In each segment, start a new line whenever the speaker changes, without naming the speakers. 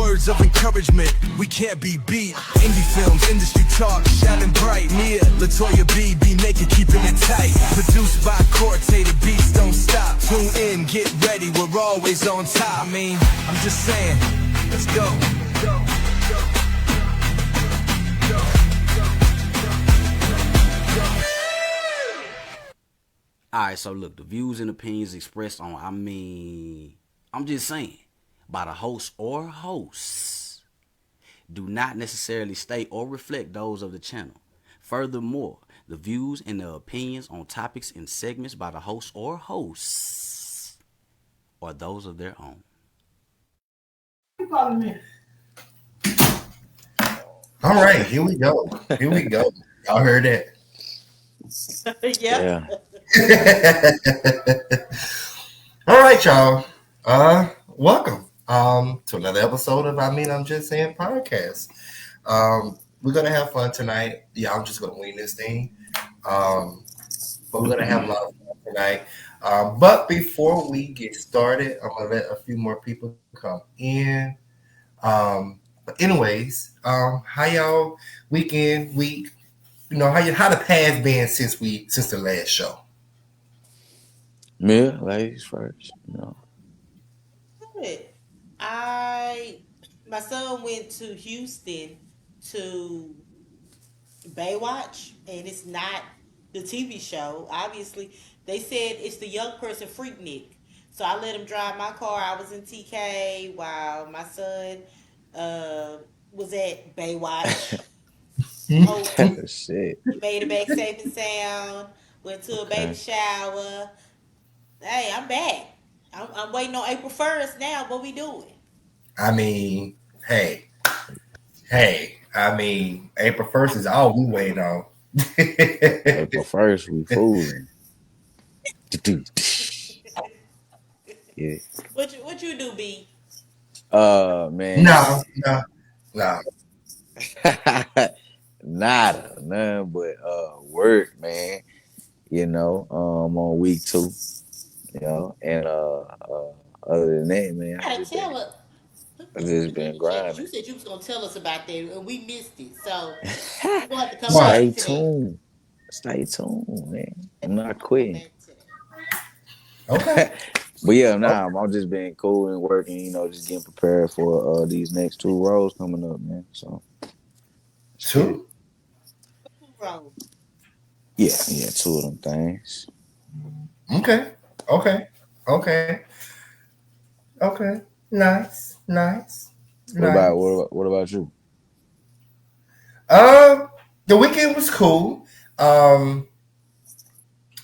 words of encouragement, we can't be beat. Indie films, industry talk, shining bright. Mia, Latoya B, be naked, keeping it tight. Produced by Corte, the beats don't stop. Tune in, get ready, we're always on top. I mean, I'm just saying, let's go.
Alright, so look, the views and opinions expressed on, I'm just saying, by the host or hosts, do not necessarily state or reflect those of the channel. Furthermore, the views and the opinions on topics and segments by the host or hosts are those of their own.
All right, here we go. Y'all heard that?
Yeah.
All right, y'all. Welcome to another episode of I'm Just Saying podcast. We're gonna have fun tonight. Yeah, I'm just gonna wing this thing. But we're gonna have a lot of fun tonight. But before we get started, I'm gonna let a few more people come in. But anyways, how y'all week? You know, how the past been since the last show?
Mia, ladies first. You know.
My son went to Houston to Baywatch, and it's not the TV show. Obviously, they said it's the young person Freaknik. So I let him drive my car. I was in TK while my son was at Baywatch. Oh,
Shit.
he made it back safe and sound. Went to a baby shower. Hey, I'm back. I'm waiting on April 1st now. What we doing?
I mean, hey. I mean, April 1st is all we wait on.
April 1st, we fooling. Yeah.
What you do, B?
Man.
No.
Nada, none but work, man. You know, on week 2. You know, and other than that, man,
I gotta tell her.
I just been grinding.
You said you was gonna tell us about that, and we missed it. So we're gonna have to come
Stay
back to
tuned. Stay tuned, man. I'm not quitting.
Okay.
But yeah, I'm just being cool and working, you know, just getting prepared for these next 2 roles coming up, man. So
2?
Yeah, 2 of them things.
Okay. Nice.
What about you?
The weekend was cool.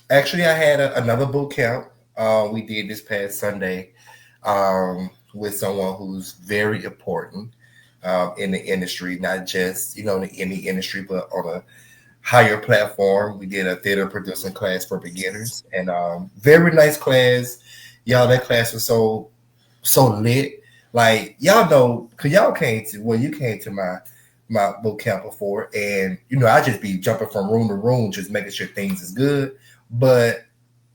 Actually, I had another boot camp. We did this past Sunday with someone who's very important in the industry, not just in the industry, but on a higher platform. We did a theater producing class for beginners, and very nice class. Y'all, that class was so lit. Like, y'all know, because y'all came to my boot camp before, and I just be jumping from room to room, just making sure things is good. But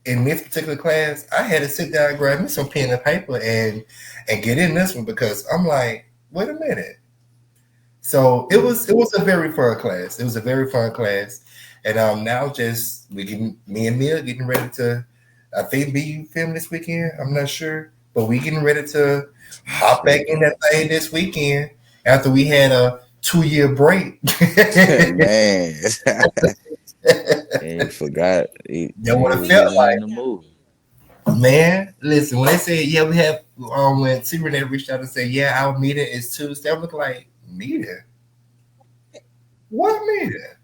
in this particular class, I had to sit down and grab me some pen and paper and get in this one, because I'm like, wait a minute. So it was a very fun class. It was a very fun class, and now me and Mia getting ready to, I think, be film this weekend. I'm not sure, but we getting ready to hop back in that thing this weekend after we had a 2-year break.
Man. And you forgot.
That what it felt like.
In the movie.
Man, listen, when they say, yeah, we have, when T-Renee reached out and said, yeah, our meeting is Tuesday, I'm looking like, meeting? What meeting?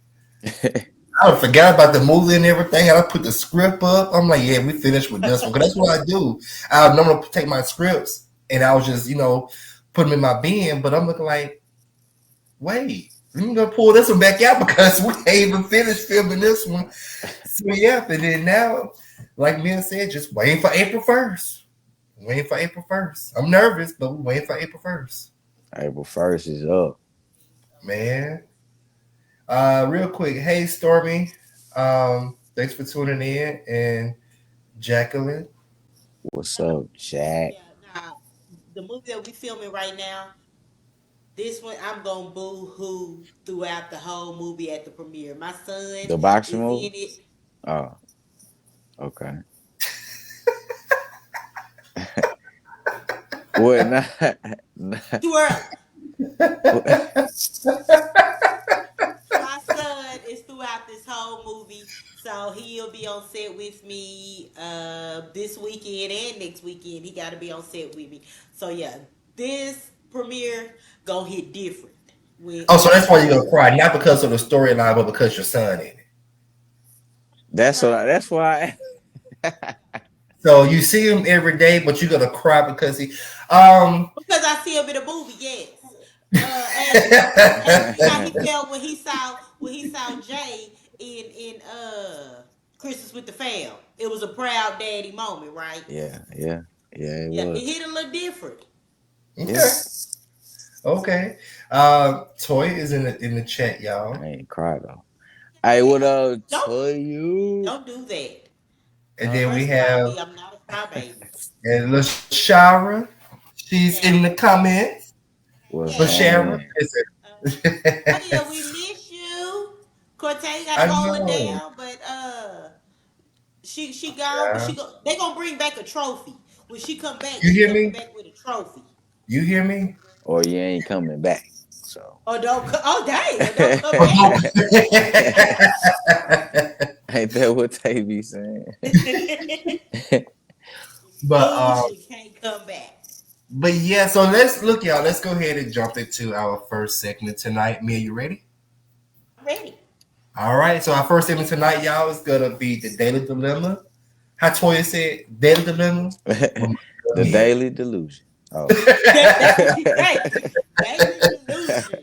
I forgot about the movie and everything. I put the script up. I'm like, yeah, we finished with this one. Because that's what I do. I normally take my scripts and I was just, put them in my bin. But I'm looking like, wait, let me go pull this one back out, because we ain't even finished filming this one. So yeah, and then now, like Mia said, just waiting for April 1st. I'm nervous, but we're waiting for April 1st.
April 1st is up.
Man. Real quick, hey Stormy, thanks for tuning in, and Jacqueline.
What's up, Jack?
Yeah, nah, the movie that we filming right now, This one I'm gonna boo hoo throughout the whole movie at the premiere. My son
The boxing
is
movie?
in it.
Oh, okay. What not,
Too early.
what-
My son is throughout this whole movie, so he'll be on set with me this weekend and next weekend. He got to be on set with me. So yeah, this premiere gonna hit different
Oh, so
when
that's
he
why you're
there.
gonna cry, not because of the storyline, but because your son in it.
Huh?
that's why
So you see him every day, but you're gonna cry because he.
Because I see him in a movie, yes. Ask me how he felt when he saw Jay in Christmas with the Fam. It was a proud daddy moment, right?
yeah, yeah, yeah, it
Yeah, it
was.
hit a little different.
Yeah,
Okay. Okay. Toy is in the chat,
I
y'all.
ain't cry though. Hey, what
Yeah,
up
don't
to you?
don't do that.
And then we
First of all,
have
me, I'm not a crybaby.
LaShara. She's
Yeah,
in the comments.
What's
yeah.
LaShara.
happening?
Oh yeah, we miss you. Cortez got
I
to hold it
know.
down, but she gone, but
Yeah.
they gonna bring back a trophy. When she come back,
You
she
hear
coming
me?
back with a trophy.
You hear me?
Or you ain't coming back. So
Or oh dang, or don't come
Or
back.
don't.
ain't that what they be saying?
but
Illusion can't come back.
but yeah, so let's look, y'all. Let's go ahead and jump into our first segment tonight. Mia, you ready?
I'm ready.
All right. So our first segment tonight, y'all, is gonna be the Daily Dilemma. How Toya said, Daily Dilemma. With my girl
The
Mia.
Daily Delusion. Oh.
That's what she said. Daily delusion.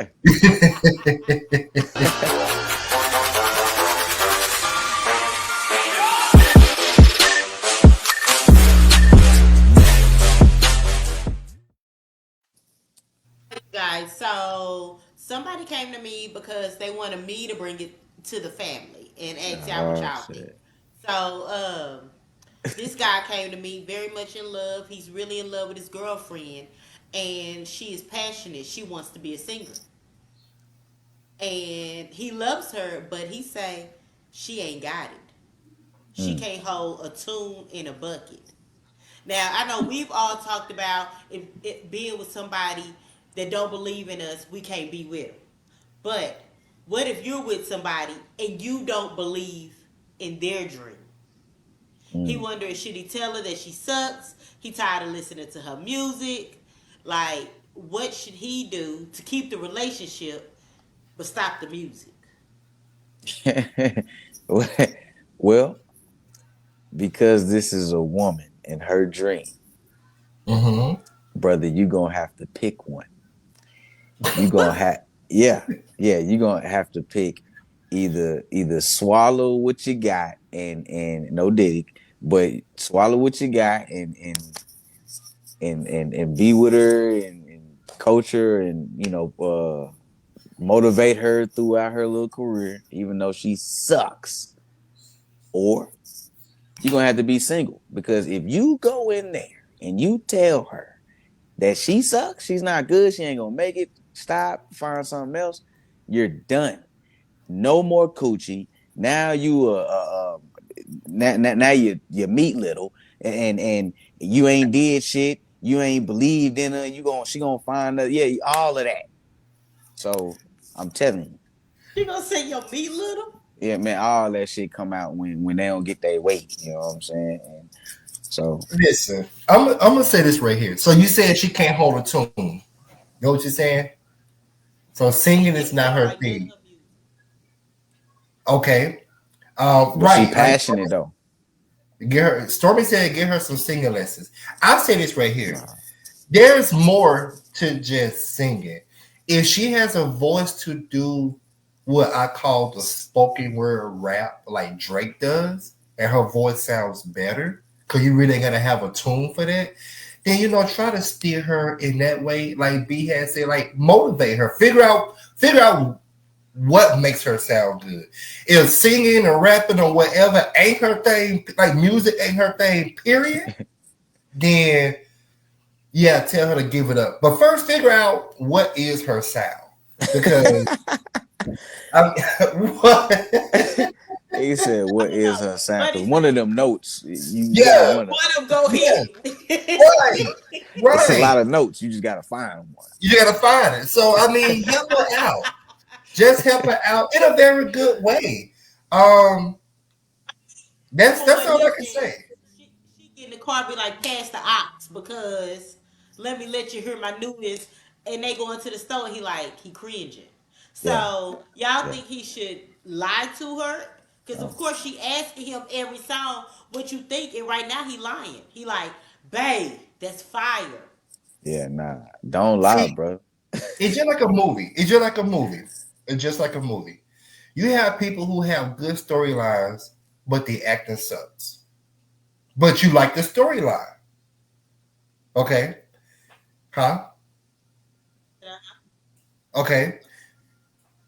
Guys, so somebody came to me because they wanted me to bring it to the family and ask y'all what
Oh
y'all think.
shit.
So, this guy came to me very much in love. He's really in love with his girlfriend, and she is passionate. She wants to be a singer, and he loves her, but he say she ain't got it. She
Mm.
can't hold a tune in a bucket. Now I know we've all talked about if being with somebody that don't believe in us, we can't be with them. But what if you're with somebody and you don't believe in their dream? He
Mm.
wondering should he tell her that she sucks? He tired of listening to her music. Like, what should he do to keep the relationship but stop the music?
Well, because this is a woman and her dream,
Mm-hmm.
brother, you gonna have to pick one. You gonna have yeah, yeah, you gonna have to pick either swallow what you got and no diddy, but swallow what you got and be with her and coach her and motivate her throughout her little career, even though she sucks. Or you're gonna have to be single because if you go in there and you tell her that she sucks, she's not good, she ain't gonna make it, stop, find something else, you're done. No more coochie. Now now you meet little and you ain't did shit. You ain't believed in her. She gonna find her. Yeah, all of that. So I'm telling you,
You gonna say your meat little?
yeah, man, all that shit come out when they don't get their weight. You know what I'm saying? And so
Listen, I'm gonna say this right here. So you said she can't hold a tune. You know what you're saying? So singing is
Yes,
not
that's
her
right. None of
thing.
her music.
Okay.
but she
Right. Like
passionate though.
get her. Stormy said, get her some singing lessons. I'll say this right here.
Nah.
There's more to just singing. If she has a voice to do what I call the spoken word rap, like Drake does, and her voice sounds better, because you really gotta have a tune for that, then try to steer her in that way, like B had said, like motivate her, figure out what makes her sound good. If singing or rapping or whatever ain't her thing, like music ain't her thing, period, then Yeah, tell her to give it up. But first, figure out what is her sound. Because what?
He said, "What
I
is
know.
her sound?"
What
Because
is
one of
it?
them notes, you got
Yeah,
one of.
Let him go
yeah,
ahead.
right,
It's a
right.
lot of notes. You just gotta find one.
You gotta find it. So I mean, help her out. Just help her out in a very good way. Um,
From
that's
what
all
he
I can
said,
say.
she get in the car, be like, pass the ox because let me let you hear my newest. And they go into the store. He cringing.
Yeah,
So y'all
yeah.
think he should lie to her? Because of course she asking him every song what you think, and right now he lying. He like, babe, that's fire.
Yeah, nah. Don't lie,
See,
bro.
it's just like a movie. It's just like a movie. It's just like a movie. You have people who have good storylines, but the acting sucks. But you like the storyline. Okay. Huh? Okay.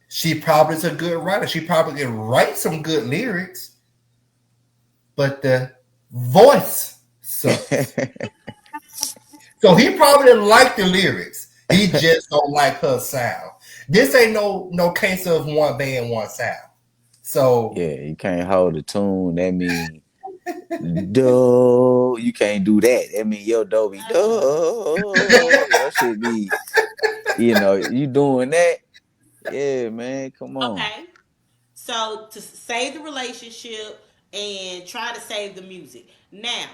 She probably is a good writer. She probably can write some good lyrics, but the voice sucks. So he probably didn't like the lyrics. He just don't like her sound. This ain't no case of one band, one sound. So
Yeah, you can't hold a tune. That mean do. You can't do that. That mean your do be do. Your shit be, you doing that. Yeah, man. Come on.
Okay. So to save the relationship and try to save the music. Now,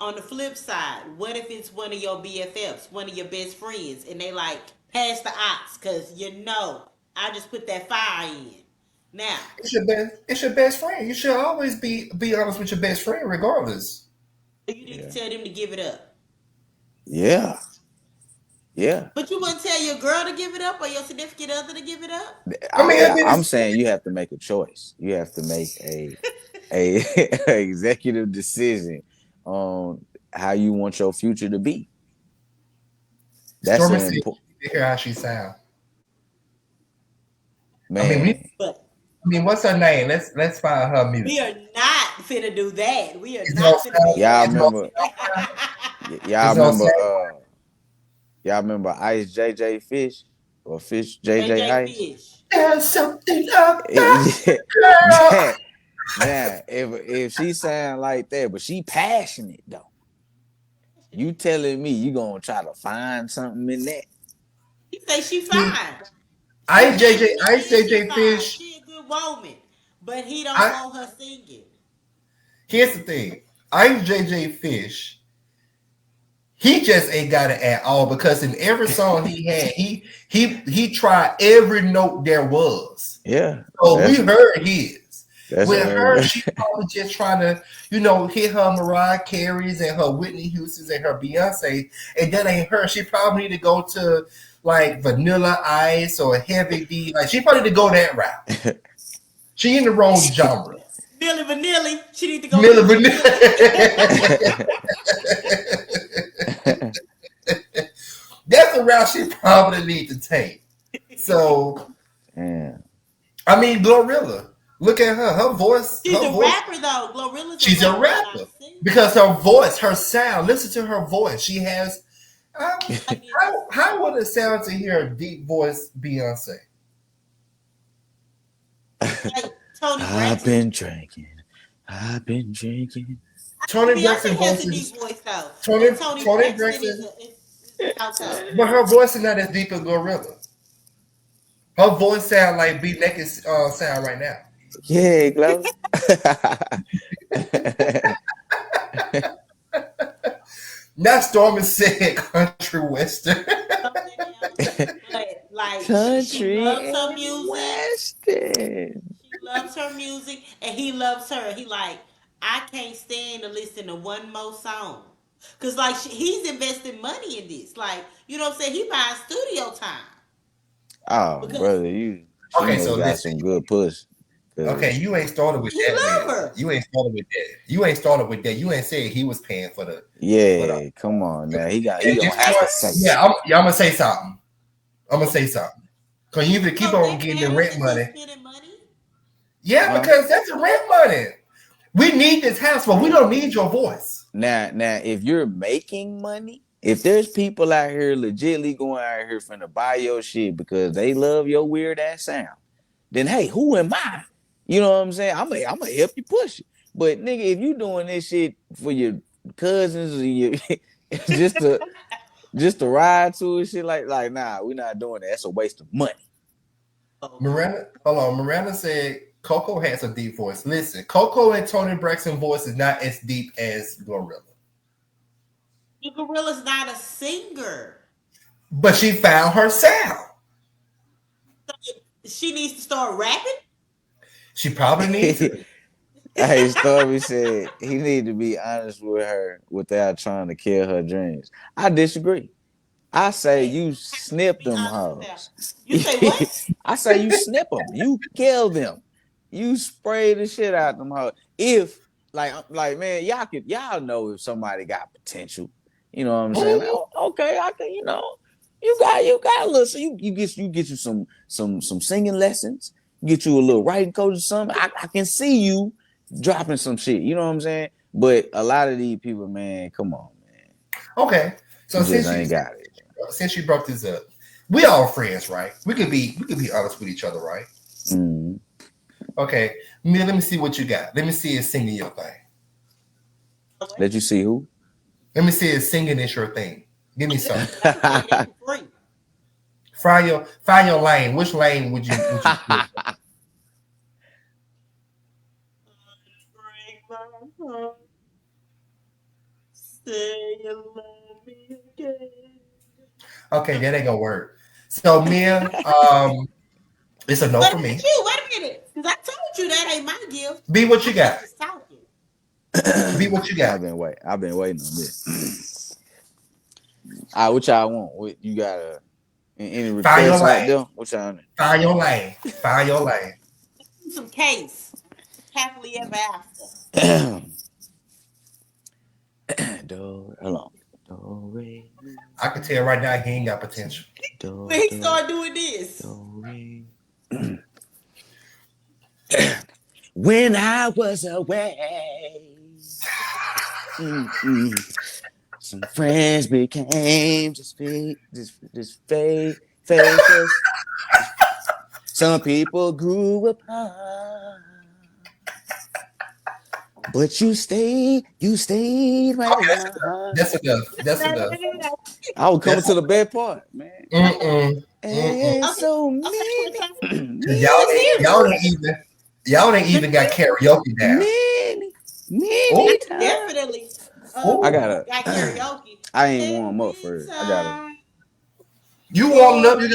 on the flip side, what if it's one of your BFFs, one of your best friends, and they like pass the ox because I just put that fire in. Now,
it's your best friend. You should always be honest with your best friend, regardless.
you need to
Yeah.
tell them to give it up.
Yeah. Yeah.
But you wouldn't tell your girl to give it up or your significant other to give it up?
I mean, at
I'm
this,
saying you have to make a choice. You have to make a executive decision on how you want your future to be. That's
Stormy
an
said,
important
"You hear how she sound." I mean,
man.
But
what's her name? Let's find her
we
music.
are not finna do that. We are
Is it on
not finna
sound?
be
Y'all
doing
Is it on
remember
SoundCloud?
y'all
Is it on
remember
sound?
y'all remember Ice JJ Fish or Fish JJ
JJ
Ice?
Fish.
There's
Uh-huh.
something about
Yeah.
girl.
Now, if she sound like that, but she passionate though, you telling me you gonna try to find something in that?
He say she
See,
fine. She passionate
Ice
and she
JJ
fine.
Fish.
She a good woman. But he don't
I
want her singing.
Here's the thing. Ice JJ Fish. He just ain't got it at all because in every song he had, he tried every note there was.
Yeah,
So we heard his.
that's
With her, she probably just trying to, hit her Mariah Carey's and her Whitney Houston's and her Beyonce, and that ain't her. She probably need to go to like Vanilla Ice or Heavy D. Like she probably need to go that route. She in the wrong genre.
Millie Vanilli. She need to go
Vanilla,
Millie
Vanilla.
Vanilli.
That's the route she probably need to take. So
yeah.
I mean, Glorilla. Look at her.
She's
Her
a
voice.
rapper though. Glorilla's a
She's a
rapper, not
rapper
a singer.
because her voice, her sound. Listen to her voice. She has.
I get this.
How would it sound to hear a deep voice Beyonce?
Like Tony
I've
Braxton.
been drinking. I've been drinking.
Tony Braxton
Beyonce has
voice
a deep
is
voice though.
Tony
But Tony
Tony
Braxton
Braxton,
is so.
but her voice is not as deep as Glorilla. Her voice sound like B Naked sound right now.
Yeah, Glow.
Not Stormy said country western.
Something else. But like she
Country
loves her
and
music.
Western.
She loves her music and he loves her. He like, I can't stand to listen to one more song. Cause like he's investing money in this. Like, you know what I'm saying? He buying studio time.
Oh,
Because
brother, she
Okay, so
must got
listen.
some good push.
Okay,
Cause
you ain't started with
he
that,
love
man.
her.
You ain't started with that. You ain't started with that. You ain't said he was paying for the.
yeah, come on now. He
And you
gonna
know
have to
what?
say
Yeah,
something.
I'm gonna say something. I'm gonna say something. Cause you either keep
So
on
they
getting the
mad
rent
because he's
money.
spending money?
Yeah,
Huh?
because that's the rent money. We need this house, but we don't need your voice.
Now, if you're making money, if there's people out here legitly going out here finna buy your shit because they love your weird ass sound, then hey, who am I? You know what I'm saying? I'm gonna help you push it. But nigga, if you doing this shit for your cousins or your just to just to ride to and shit like nah, we're not doing that. That's a waste of money.
Miranda, hold on. Miranda said Coco has a deep voice. Listen, Coco and Tony Braxton's voice is not as deep as Gorilla.
The Gorilla's not a singer.
But she found her sound.
She needs to start rapping.
She probably needs to.
Hey, Stormy said he need to be honest with her without trying to kill her dreams. I disagree. I say
Hey,
you snip
be
them
honest with that.
hoes.
You say what?
I say you snip them. You kill them. You spray the shit out them hoes. If like man, y'all know if somebody got potential. You know what I'm saying?
Mhm.
Okay, I can. You got a little. So you get you some singing lessons. Get you a little writing coach or something. I can see you dropping some shit. You know what I'm saying? But a lot of these people, man, come on, man.
Okay. So
You just ain't got it.
since you brought this up, we all friends, right? We could be honest with each other, right?
Mm.
Okay. Mia, let me see what you got. Let me see it singing your thing.
Let you see who?
Let me see it singing is your thing. Give me some.
That's free.
Find your lane. Which lane would you pick?
Break my heart. Say you love me again.
Okay, that ain't gonna work. So Mia, it's a no
What
for
about
me.
you? Wait a minute. Because I told you that ain't my gift.
Be what you
I'm
got.
just talking.
Be what you got.
I've been waiting on this. All right, what y'all want? What you got? Any
Find your
requests out
lane.
there? What y'all?
Find your lane. Find your lane.
Some case. Happily ever after.
Do, hold on. Do, re,
I can tell right now he ain't got potential.
do,
When he
do,
started doing this.
do, re. When I was away, some friends became just faceless. Some people grew apart, but you stayed right in
Okay,
my heart.
that's enough. That's enough.
I was coming
That's
to the bad part, man.
mm-mm. Mm-mm.
And
Okay.
so
Okay,
many,
Quincy.
Y'all
Let's
many
ain't
hear
y'all
it.
ain't even y'all ain't
Let's
even got
hear it.
karaoke down.
many,
Oh,
I
many times.
definitely
I
oh.
gotta.
got karaoke.
I ain't warm up
Every
first. I gotta.
time.
You warming
Oh,
up,
baby.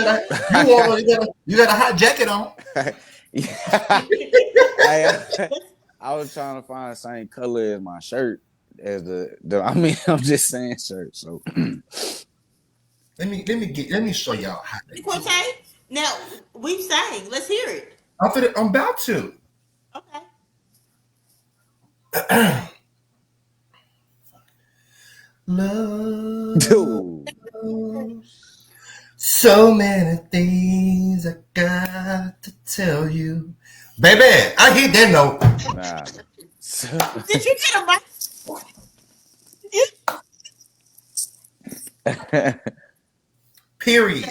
you got a hot jacket on.
I was trying to find the same color as my shirt as the I mean, I'm just saying shirt. So
Let me show y'all how they do
Quincy. Now, we sang. Let's hear it.
it. I'm about to.
Okay.
Love,
dude.
so many things I got to tell you. Baby, I hit that note.
Nah.
Did you get a mic?
Period.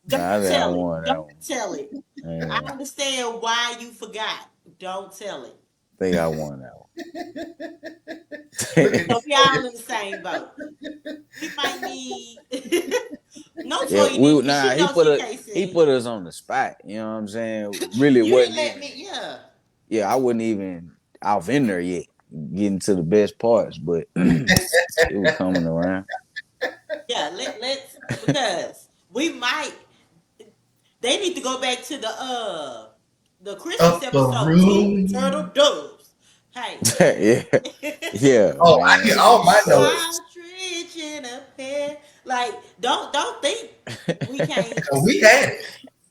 Nah, I
Don't
think I
tell it.
won that
Don't
one.
tell it. I
Yeah, I
understand why you forgot. Don't tell it.
think I won that
Look at
one.
So
this.
we all in the same boat. We might need. No,
Yeah,
Toya didn't, because
nah,
she knows she can't
he
sing.
put us on the spot. You know what I'm saying? Really
You didn't
wasn't
let
even.
me. Yeah,
Yeah, I wasn't even off in there yet, getting to the best parts, but it was coming around.
yeah. Let's, because we might. They need to go back to the Christmas
Up the
episode. Two turtle
room.
doves. Hey.
Yeah, yeah,
Oh, I hear
man.
all my
So
notes.
Partridge in a pear. Like, don't think we can't.
So we had it.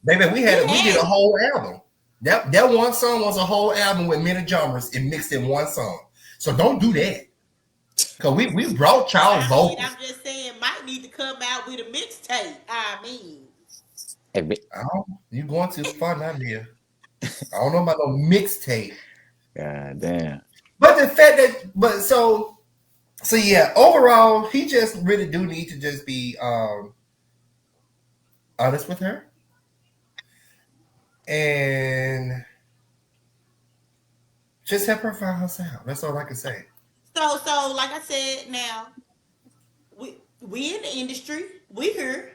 Baby, we
We
had it. We did
had
a
it.
whole album. That one song was a whole album with many genres and mixed in one song. So don't do that. Cause we brought
But
child
I mean,
vocals.
I'm just saying, might need to come out with a mixtape. I mean,
Oh, you going too far now, Mia. I don't know about no mixtape.
God damn.
But the fact that but so So yeah, overall, he just really do need to just be honest with her and just help her find her sound. That's all I can say.
So like I said, now we in the industry, we here.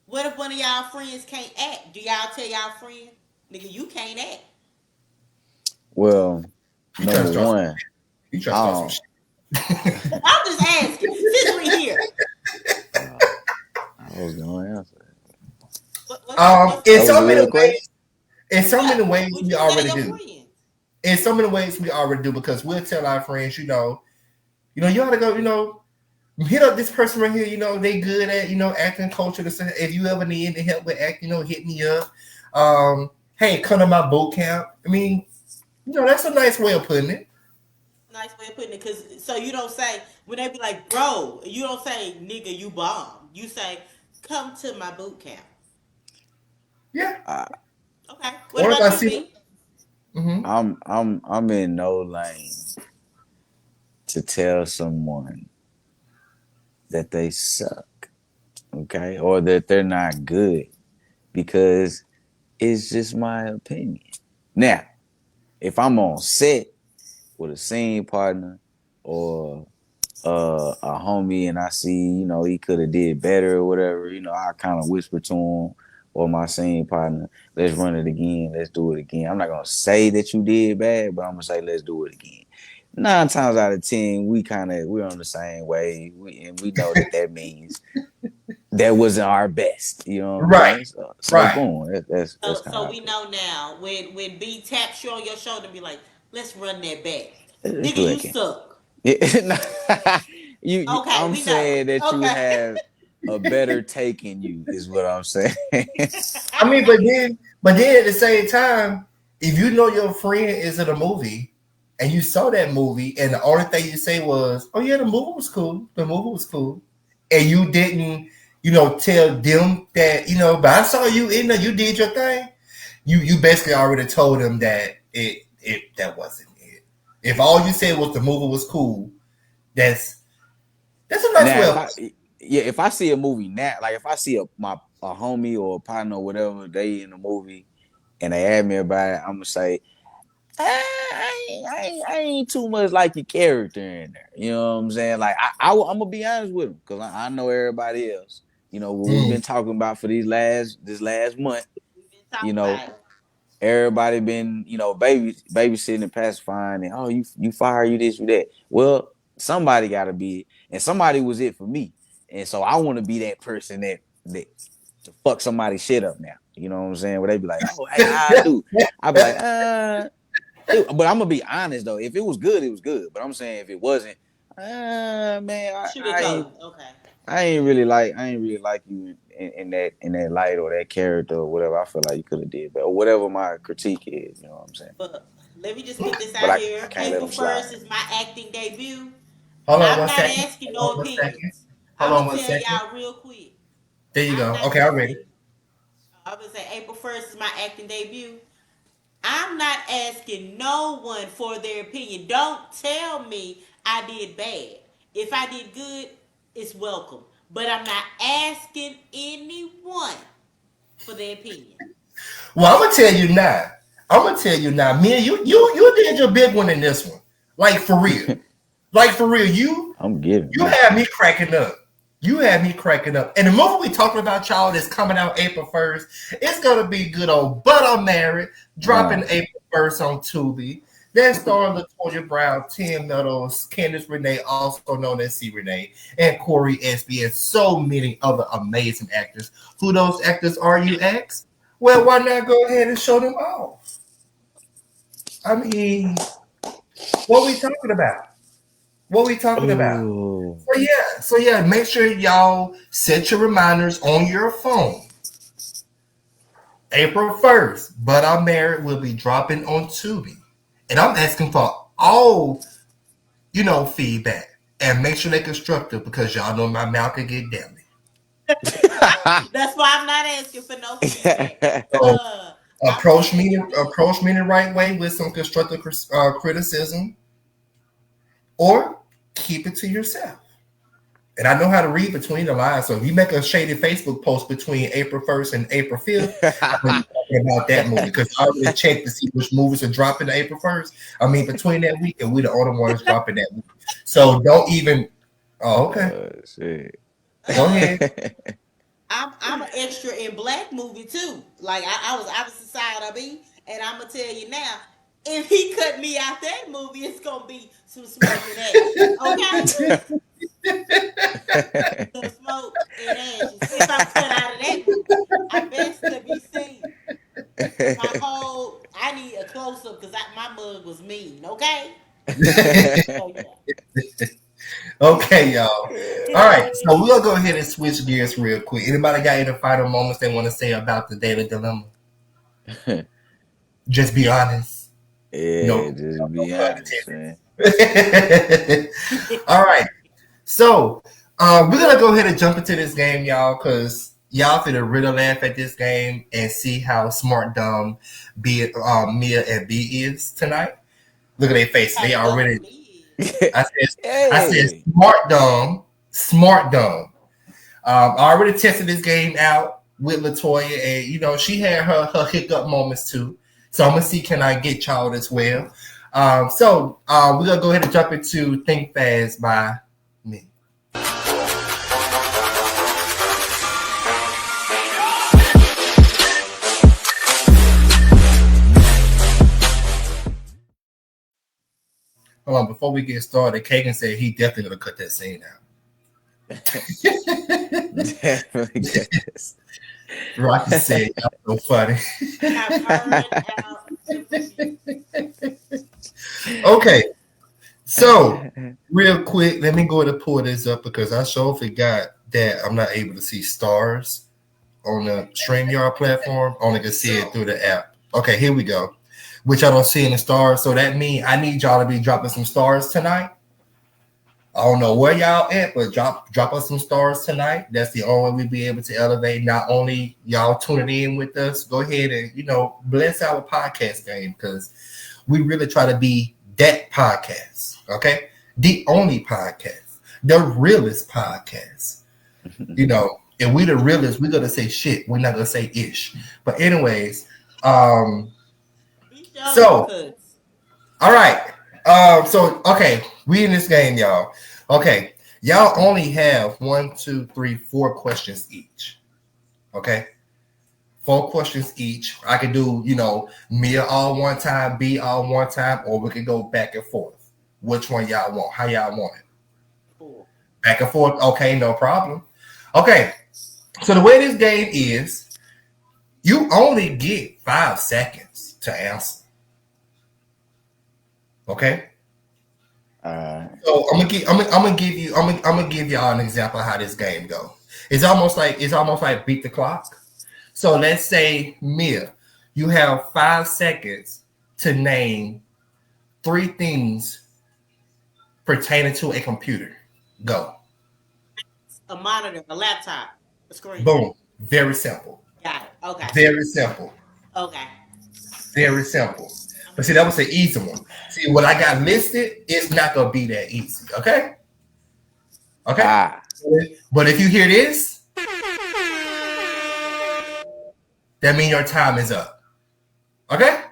What if one of y'all friends can't act? Do y'all tell y'all friend, nigga, you can't act?
Well,
He trying
number
to start some.
one,
He trying to
I
start some
don't.
shit.
I'm just asking. Since we here,
Uh, I was gonna answer.
what's
In
That was
so
a
many
real question.
ways, in so
yeah?
many ways,
Would
we
you tell
already
your
do.
friends?
In so many ways, we already do because we'll tell our friends, you ought to go, hit up this person right here. They good at acting culture. If you ever need any help with acting, hit me up. Hey, come to my boot camp. I mean, that's a nice way of putting it.
Nice way of putting it, cause so you don't say when they be like, bro, you don't say nigga, you bomb. You say, come to my boot camp.
Yeah.
I,
Okay. What
Or if
about
I
you,
see them.
B?
Mm-hmm.
I'm in no lane to tell someone that they suck, okay, or that they're not good because it's just my opinion. Now, if I'm on set with a scene partner or a homie and I see, he could have did better or whatever, I kind of whisper to him or my scene partner, let's run it again, let's do it again. I'm not gonna say that you did bad, but I'm gonna say let's do it again. 9 times out of 10, we're on the same way, and we know that means that wasn't our best. You know what I'm
Right.
saying? So
Right.
boom, that's kind of
So
how I
we
put
know now when B taps you on your shoulder and be like, let's run that back.
it. Let's
Nigga,
do it
you
again.
suck.
Yeah,
Okay,
I'm
we know.
saying that you
Okay.
have a better take in you is what I'm saying.
I mean, but then at the same time, if you know your friend is in a movie and you saw that movie and the only thing you say was, "Oh yeah, the movie was cool. The movie was cool," and you didn't, tell them that, but I saw you in there, you did your thing. You basically already told them that it that wasn't it. If all you said was the movie was cool, that's that's a nice
Now,
way
if
of.
if I see a movie now, like if I see a homie or a partner or whatever, they in a movie and they ask me about it, I'm gonna say, I ain't too much like your character in there. You know what I'm saying? Like I'm gonna be honest with them because I know everybody else. What we've been
Mm.
talking about for this last month.
We've been
You
talking
know,
about it.
everybody been babysitting and pacifying and you fire you this you that. Well, somebody got to be it, and somebody was it for me, and so I want to be that person that to fuck somebody's shit up now. You know what I'm saying? Where they be like, oh hey, how I do? I be like, but I'm gonna be honest though. If it was good, it was good. But I'm saying if it wasn't, man,
Sugar coat. Okay.
I ain't really like you in that light or that character or whatever. I feel like you could have did better or whatever my critique is. You know what I'm saying?
But let me just put this
But
out
I
here.
can't let
April
them slide.
1st is my acting debut.
Hold on
I'm
one
not
second.
asking
Hold
no
on one second.
opinions.
Hold
I'm
on
gonna
one
tell
second.
y'all real quick.
There you
I'm
go.
not
Okay, I'm ready.
asking. I'm gonna say April 1st is my acting debut. I'm not asking no one for their opinion. Don't tell me I did bad. If I did good, it's welcome. But I'm not asking anyone for their opinion.
Well, I'm gonna tell you now. I'm gonna tell you now. Me and you did your big one in this one. Like for real. Like for real. You
I'm giving
you
me.
had me cracking up. You had me cracking up. And the movie we talking about, y'all, that's coming out April 1st, it's gonna be good old But I'm Married, dropping
Uh,
April 1st on Tubi. That starring Latoya Brown, Tim Meadows, Candice Renee, also known as C. Renee, and Corey Espy, and so many other amazing actors. Who those actors are, you ask? Well, why not go ahead and show them off? I mean, what we talking about? What we talking about?
oh,
So yeah, make sure y'all set your reminders on your phone. April 1st, But I'm Married will be dropping on Tubi. And I'm asking for all, feedback. And make sure they're constructive because y'all know my mouth can get deadly.
That's why I'm not asking for no feedback.
So
I'm gonna
approach
say
me
you did.
approach me the right way with some constructive criticism. or keep it to yourself. And I know how to read between the lines. So if you make a shady Facebook post between April 1st and April 5th, I know you're talking about that movie because I already checked to see which movies are dropping April 1st. I mean, between that week, and we're the only ones dropping that week. So don't even. Oh, okay.
Shit.
Go ahead.
I'm an extra in Black movie too. Like I was opposite side of me, and I'm gonna tell you now, if he cut me out that movie, it's gonna be some smoking ashes. Okay, some smoke and ashes. If I'm cut out of that movie, I best to be seen. I need a close up because my mug was mean. Okay, so
Okay, y'all. All right, so we're gonna go ahead and switch gears real quick. Anybody got any final moments they want to say about the Daily Dilemma? Just be honest.
Yeah, just be honest, man.
All right, so we're gonna go ahead and jump into this game, y'all, because y'all finna really laugh at this game and see how smart, dumb, Mia and B is tonight. Look at their faces; they already. I said smart dumb. I already tested this game out with Latoya, and she had her hiccup moments too. So I'm gonna see can I get y'all as well. So we're gonna go ahead and jump into Think Fast by me. Hold on, before we get started, Kagan said he definitely gonna cut that scene out.
Definitely get this.
Rocky said, "Y'all so funny." Okay, so real quick, let me go ahead and pull this up because I sure forgot that I'm not able to see stars on the StreamYard platform. Only can see it through the app. Okay, here we go. Which I don't see any stars, so that means I need y'all to be dropping some stars tonight. I don't know where y'all at, but drop us some stars tonight. That's the only way we'll be able to elevate not only y'all tuning in with us. Go ahead and bless our podcast game because we really try to be that podcast, okay? The only podcast, the realest podcast. If we the realest, we're gonna say shit. We're not gonna say ish. But anyways, so, all right. Okay, we in this game, y'all. Okay, y'all only have 1, 2, 3, 4 questions each. Okay, 4 questions each. I can do, Mia all one time, B all one time, or we can go back and forth. Which one y'all want? How y'all want it? Back and forth. Okay, no problem. Okay, so the way this game is, you only get 5 seconds to answer. Okay. So I'm gonna give y'all an example of how this game goes. It's almost like beat the clock. So let's say Mia, you have 5 seconds to name 3 things pertaining to a computer. Go.
A monitor, a laptop, a screen.
Boom. Very simple.
Got it. Okay.
Very simple.
Okay.
Very simple. But see, that was an easy one. See, what I got listed, it's not going to be that easy. Okay? Okay? But if you hear this, that means your time is up. Okay?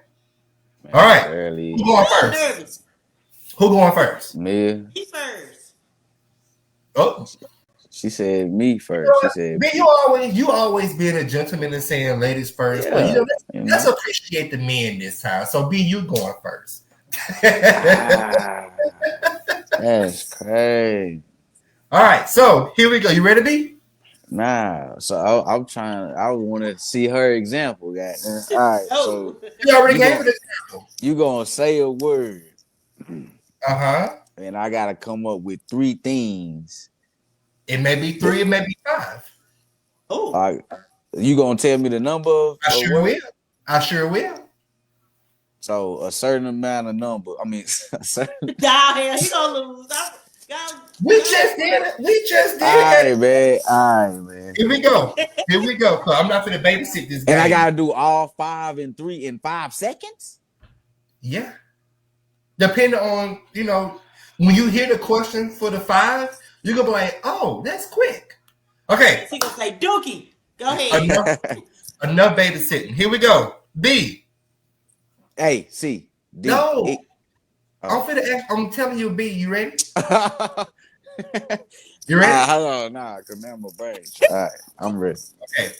Man, all right. Early. Who going first? Who going first?
Me.
Me first.
Oh.
She said me first. She said
me. You always being a gentleman and saying ladies first. Yeah, but let's appreciate the men this time. So B, you going first.
That's crazy.
All right, so here we go. You ready, B?
Nah. So I'm trying. I want to see her example, guys. All right. So
you already gave an example.
You gonna say a word?
Uh-huh.
And I gotta come up with 3 things.
It may be 3, it may be 5.
Oh.
You gonna tell me the number?
I sure will. I sure will.
So a certain amount of number. I mean, a certain.
Nah, he gonna lose.
We just did it.
All right, man.
Here we go. Cause I'm not gonna babysit this game.
And I gotta do all 5 and 3 in 5 seconds.
Yeah. Depending on when you hear the question for the 5, you're gonna be like, "Oh, that's quick." Okay,
He gonna say Dookie. Go ahead.
enough babysitting. Here we go. B.
Hey, C, D,
No,
E. Oh.
I'm telling you, B. You ready?
Nah,
You ready?
hold on, nah, cause now my brain. All right, I'm ready.
Okay.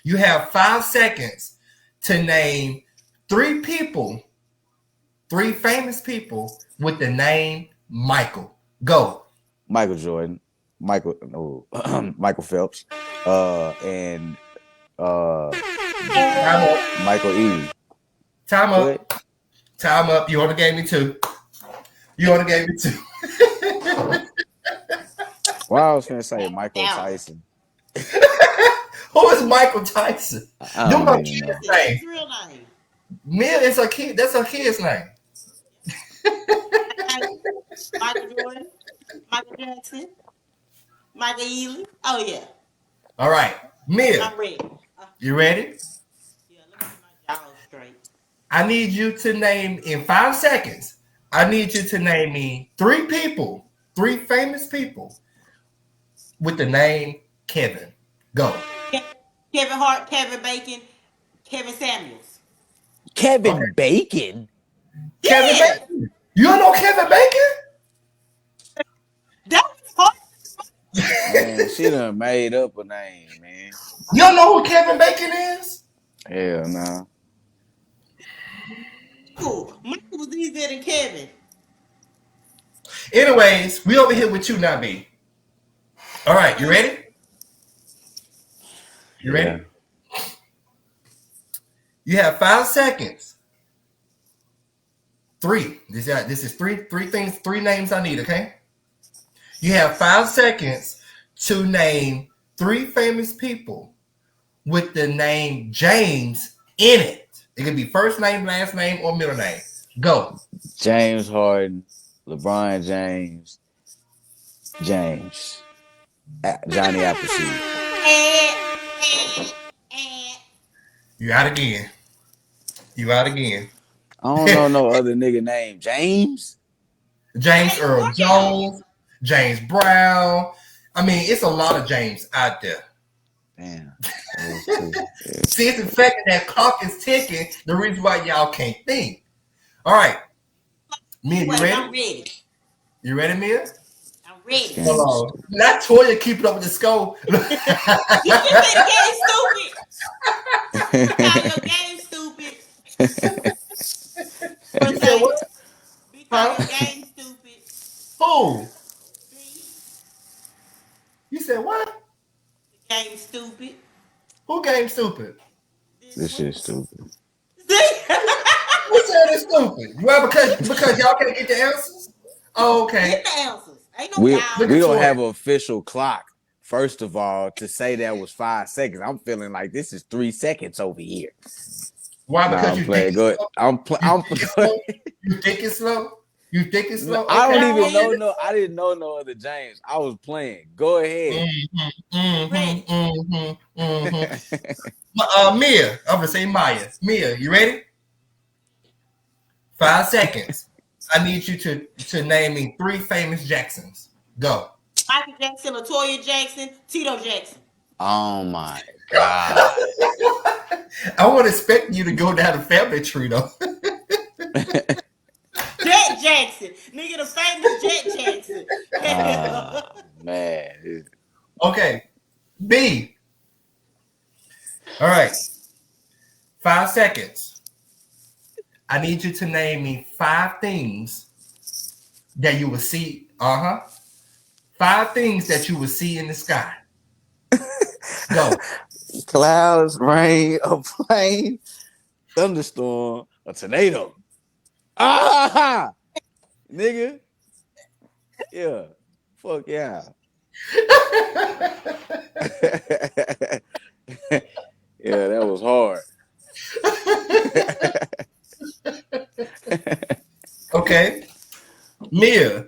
You have 5 seconds to name 3 people, 3 famous people with the name Michael. Go.
Michael Jordan, Michael Phelps, and
Time up.
Michael Ealy.
Time
What?
up. Time up. You only gave me 2. You only gave me 2.
Well, I was gonna say Michael
Down.
Tyson.
Who is Michael Tyson?
I
Them
don't
my
even know.
kid's
That's
name.
his real name.
Mia is a kid. That's her kid's name.
Michael Jordan, Michael Jackson, Michael Ealy. Oh yeah,
All right. Mia,
I'm ready.
you ready?
Yeah, let me get my jaw straight.
I need you to name in 5 seconds. I need you to name me 3 people, 3 famous people with the name Kevin. Go.
Kevin Hart, Kevin Bacon, Kevin Samuels.
Okay.
Kevin Bacon.
Kevin
Yeah,
Bacon. You don't know Kevin
that was hard.
Man, she done made up a name, man.
You don't know who Kevin Bacon is?
Hell no.
Michael was easier than Kevin.
Anyways, we over here with you now, B. All right, you ready? You ready? You have 5 seconds. 3. This is three things, 3 names I need, okay? You have 5 seconds to name 3 famous people with the name James in it. It can be first name, last name, or middle name. Go.
James Harden, LeBron James, Johnny Appleseed.
You out again. You out again.
I don't know no other nigga named James.
James Earl Jones, James Brown. I mean, it's a lot of James out there.
Damn. That was cool. Yeah.
See, it's the fact that clock is ticking, the reason why y'all can't think. All right. Mia, you
I'm
ready?
ready.
You ready, Mia?
I'm ready.
Game
Hold on. Not Toya keeping up with the score.
You just said the game stupid. Call your game stupid.
You said what?
We call
Huh?
your game stupid.
Who?
See?
You said what?
The game stupid.
Who game stupid?
This shit's stupid.
See?
Who said it's stupid? Well, because y'all can't get the answers? Oh, okay.
Get the answers. Ain't no
We
y'all.
we don't
Toy.
have an official clock. First of all, to say that was 5 seconds, I'm feeling like this is 3 seconds over here.
Why?
Nah,
Because
I'm
you
playing
think
good.
it's slow?
I'm
slow? You think it's slow? You think it's slow?
I don't
Okay.
even know I didn't know no other James. I was playing. Go ahead.
Mia, I'm gonna say Maya. Mia, you ready? 5 seconds. I need you to name me 3 famous Jacksons. Go.
Michael Jackson, Latoya Jackson, Tito Jackson.
Oh my God.
I wasn't expecting you to go down the family tree though.
Jet Jackson. Nigga, the famous Jet Jackson.
Man.
Okay. B. All right. 5 seconds. I need you to name me 5 things that you will see. 5 things that you will see in the sky. Go.
Clouds, rain, a plane, thunderstorm, a tornado. Ah, nigga. Yeah. Fuck yeah. Yeah, that was hard.
Okay. Mia,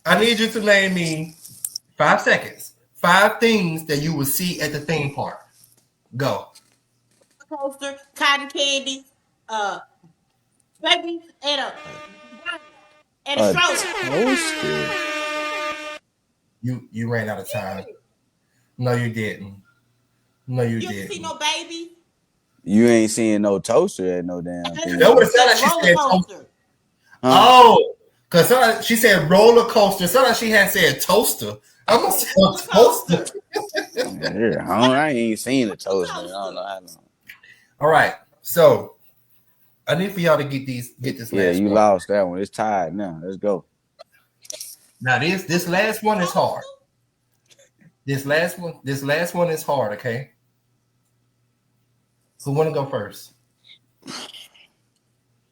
I need you to name me 5 seconds. 5 things that you will see at the theme park. Go.
Coaster, cotton candy, baby, and a And a
A
stroller.
toaster.
You ran out of time. No, you didn't. No, you
You ever see
didn't.
no baby?
You ain't seeing no toaster at no damn
That's
That
thing.
would
what
have
she
sounded
said,
like she
roller
said
coaster.
Huh?
oh, because she said roller coaster. Sounded like she had said toaster. I'm gonna say
Roller
toaster.
coaster.
Yeah, I ain't seen a toaster. I don't know how long.
All right. So I need for y'all to get this
Yeah,
last
you
one.
lost that one. It's tied now. Let's go.
Now this last one is hard.
Toaster?
This last one is hard, okay? Who wanna go first?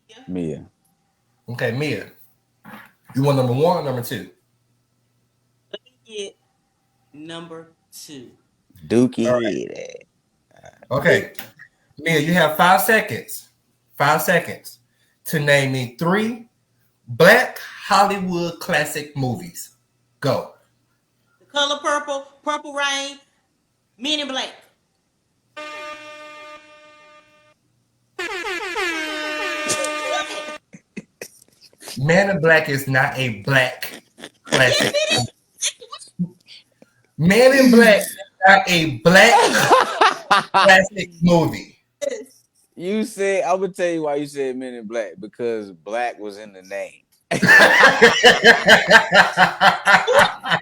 Yeah.
Mia.
Okay, Mia. You want number one or number two?
Let me get number 2.
All
Dookie head.
right. Okay. Mia, you have 5 seconds. 5 seconds to name me 3 Black Hollywood classic movies. Go.
The Color Purple, Purple Rain, Men in Black. What?
Man in Black is not a black
Yes,
classic.
it
Man in Black is not a black classic movie.
is.
You said, I'm gonna tell you why you said Men in Black, because black was in the name.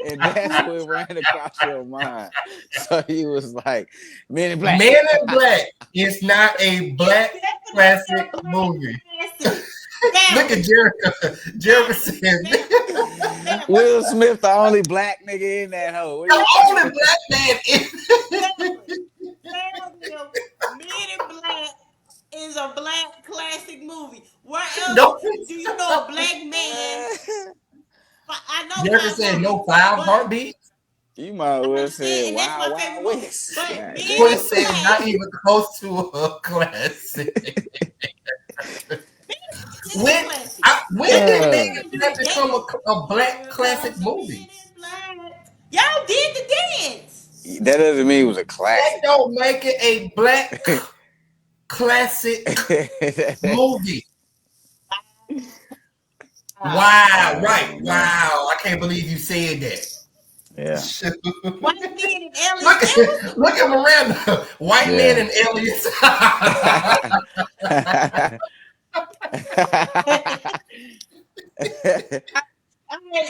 And that's what ran across your mind. So he was like, Men in Black.
Man in Black is not a black classic movie. Look at Jericho. Jericho said
Will Smith, the only black nigga in that hoe. What are
the
you
only
talking
black man is.
Men in Black is a black classic movie. Where else
No,
do you know a black man? I know
Jericho
Five
said no
Heartbeats,
5 heartbeats.
You might
I
well say
understand, and that's my
Wild
favorite
Wild
movie.
West.
But
God
Men
Boy
in
said
Black
not even close to a classic.
is a classic.
When
That's
did
why
Man
they
damn.
can't
in
do
Black
the
become
dance.
a black
Here
classic
comes the Men
movie?
in Black. Y'all did the dance.
That doesn't mean it was a
That
classic.
don't make it a black classic movie. Wow, right.
Oh man.
Wow. I can't believe you said that.
Yeah.
Shoot.
White men and aliens.
Look
It was
at look at Miranda. White men
Yeah.
and aliens.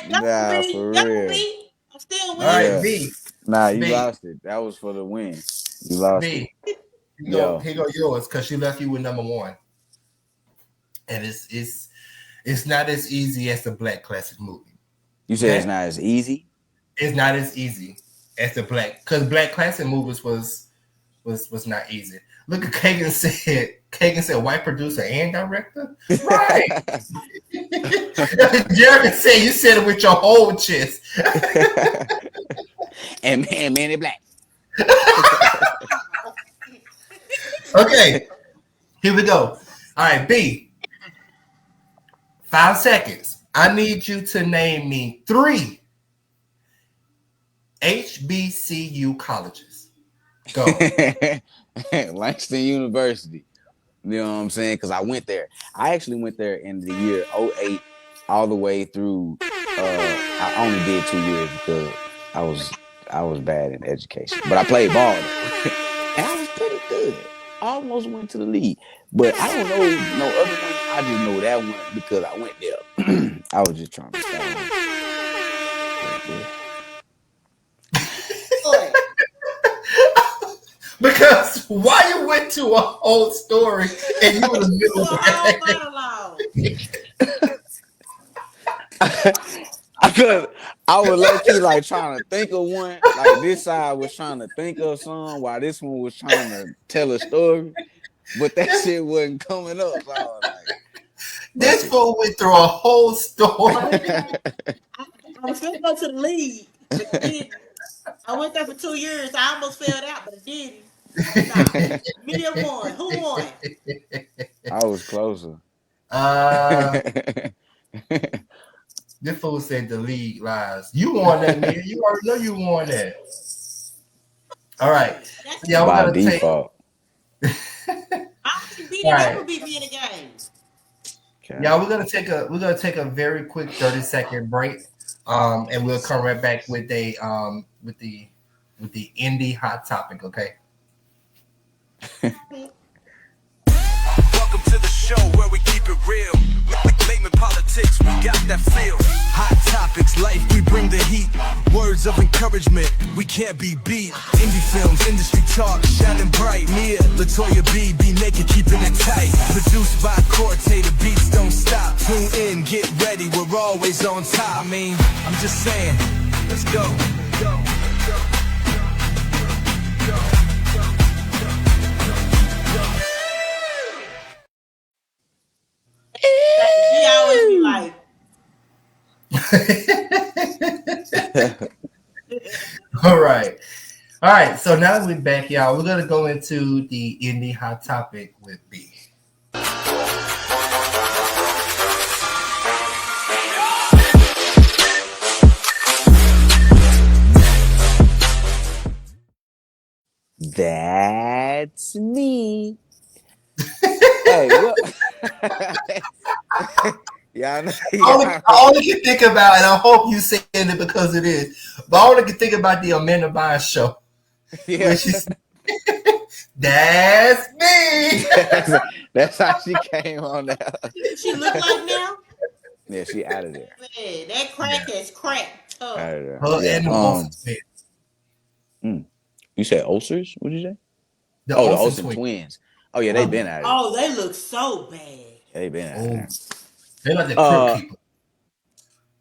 Nah, for
Double
real.
B. I'm still
All right,
winning.
Yeah.
B.
Nah, you
B.
lost it. That was for the win. You lost it.
B.
Yo.
Here go yours because she left you with number one. And it's not as easy as the black classic movie.
You said it's
Okay?
not as easy.
It's not as easy as the because black classic movies was not easy. Look at Kagan said. Kagan said white producer and director. Right. Jeremy said you said it with your whole chest.
And man in black.
Okay, here we go. All right, B. 5 seconds. I need you to name me 3 HBCU colleges. Go.
Langston University. You know what I'm saying? Because I went there. I actually went there in the year 08 all the way through. I only did 2 years because I was bad in education, but I played ball though. And I was pretty good. I almost went to the league, but I don't know no other one. I just know that one because I went there. I was just trying to start.
Boy,
Because why you went to a whole story and you were in the
for
middle
a
of
whole
that?
monologue.
Because I was low key like trying to think of one. Like this side was trying to think of some, while this one was trying to tell a story. But that shit wasn't coming up. So I was like,
This fool went through a whole story.
I was going to go to the league, but I didn't. I went there for 2 years. I almost failed out, but I didn't. Nah. Mia won. Who won?
I was closer.
This fool said the league lies. You won that, man. You already know you won that. All right.
That's
Yeah, we're
By
gonna
default.
I think B
All
didn't
right.
ever beat me in a game.
Yeah, we're gonna take a very quick 30-second break. And we'll come right back with the indie hot topic, okay?
Welcome to the show where we keep it real. Layman politics, we got that feel. Hot topics, life, we bring the heat. Words of encouragement, we can't be beat. Indie films, industry talk, shining bright. Mia, Latoya B, be naked, keeping it tight. Produced by Corte, the beats don't stop. Tune in, get ready, we're always on top. I mean, I'm just saying, let's go.
He always be like,
All right. So now that we're back, y'all, we're gonna go into the indie hot topic with B.
That's me. Hey, what? Y'all know.
I only can think about, and I hope you saying it because it is, but I only can think about the Amanda Bynes show.
Yeah.
Where she's, that's me.
That's how she came on there.
she look like now?
Yeah, she out of there.
Man, that crack is cracked up.
Out of there.
Her
Yeah.
and the Olsen twins.
You said ulcers? What did you say?
The
The
Olsen
Olsen
twins.
twins. Oh yeah, they been out of there.
Oh, they look so bad.
Yeah, they been out of
Oh,
there.
they're like the crib keeper.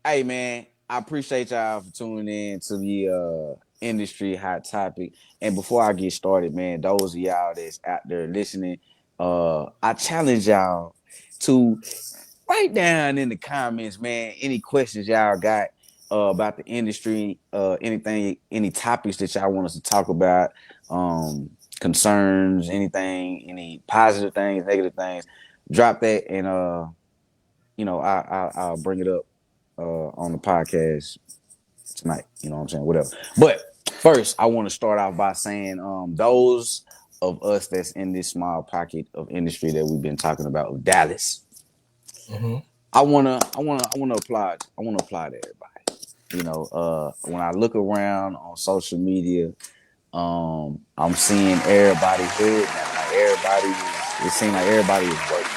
Hey man, I appreciate y'all for tuning in to the industry hot topic. And before I get started, man, those of y'all that's out there listening, I challenge y'all to write down in the comments, man, any questions y'all got about the industry, anything, any topics that y'all want us to talk about, concerns, anything, any positive things, negative things. Drop that, and I'll bring it up on the podcast tonight. You know what I'm saying? Whatever. But first, I want to start off by saying, those of us that's in this small pocket of industry that we've been talking about, of Dallas.
Mm-hmm.
I wanna applaud. I wanna applaud everybody. You know, when I look around on social media, I'm seeing everybody good now. Like it seems like everybody is working.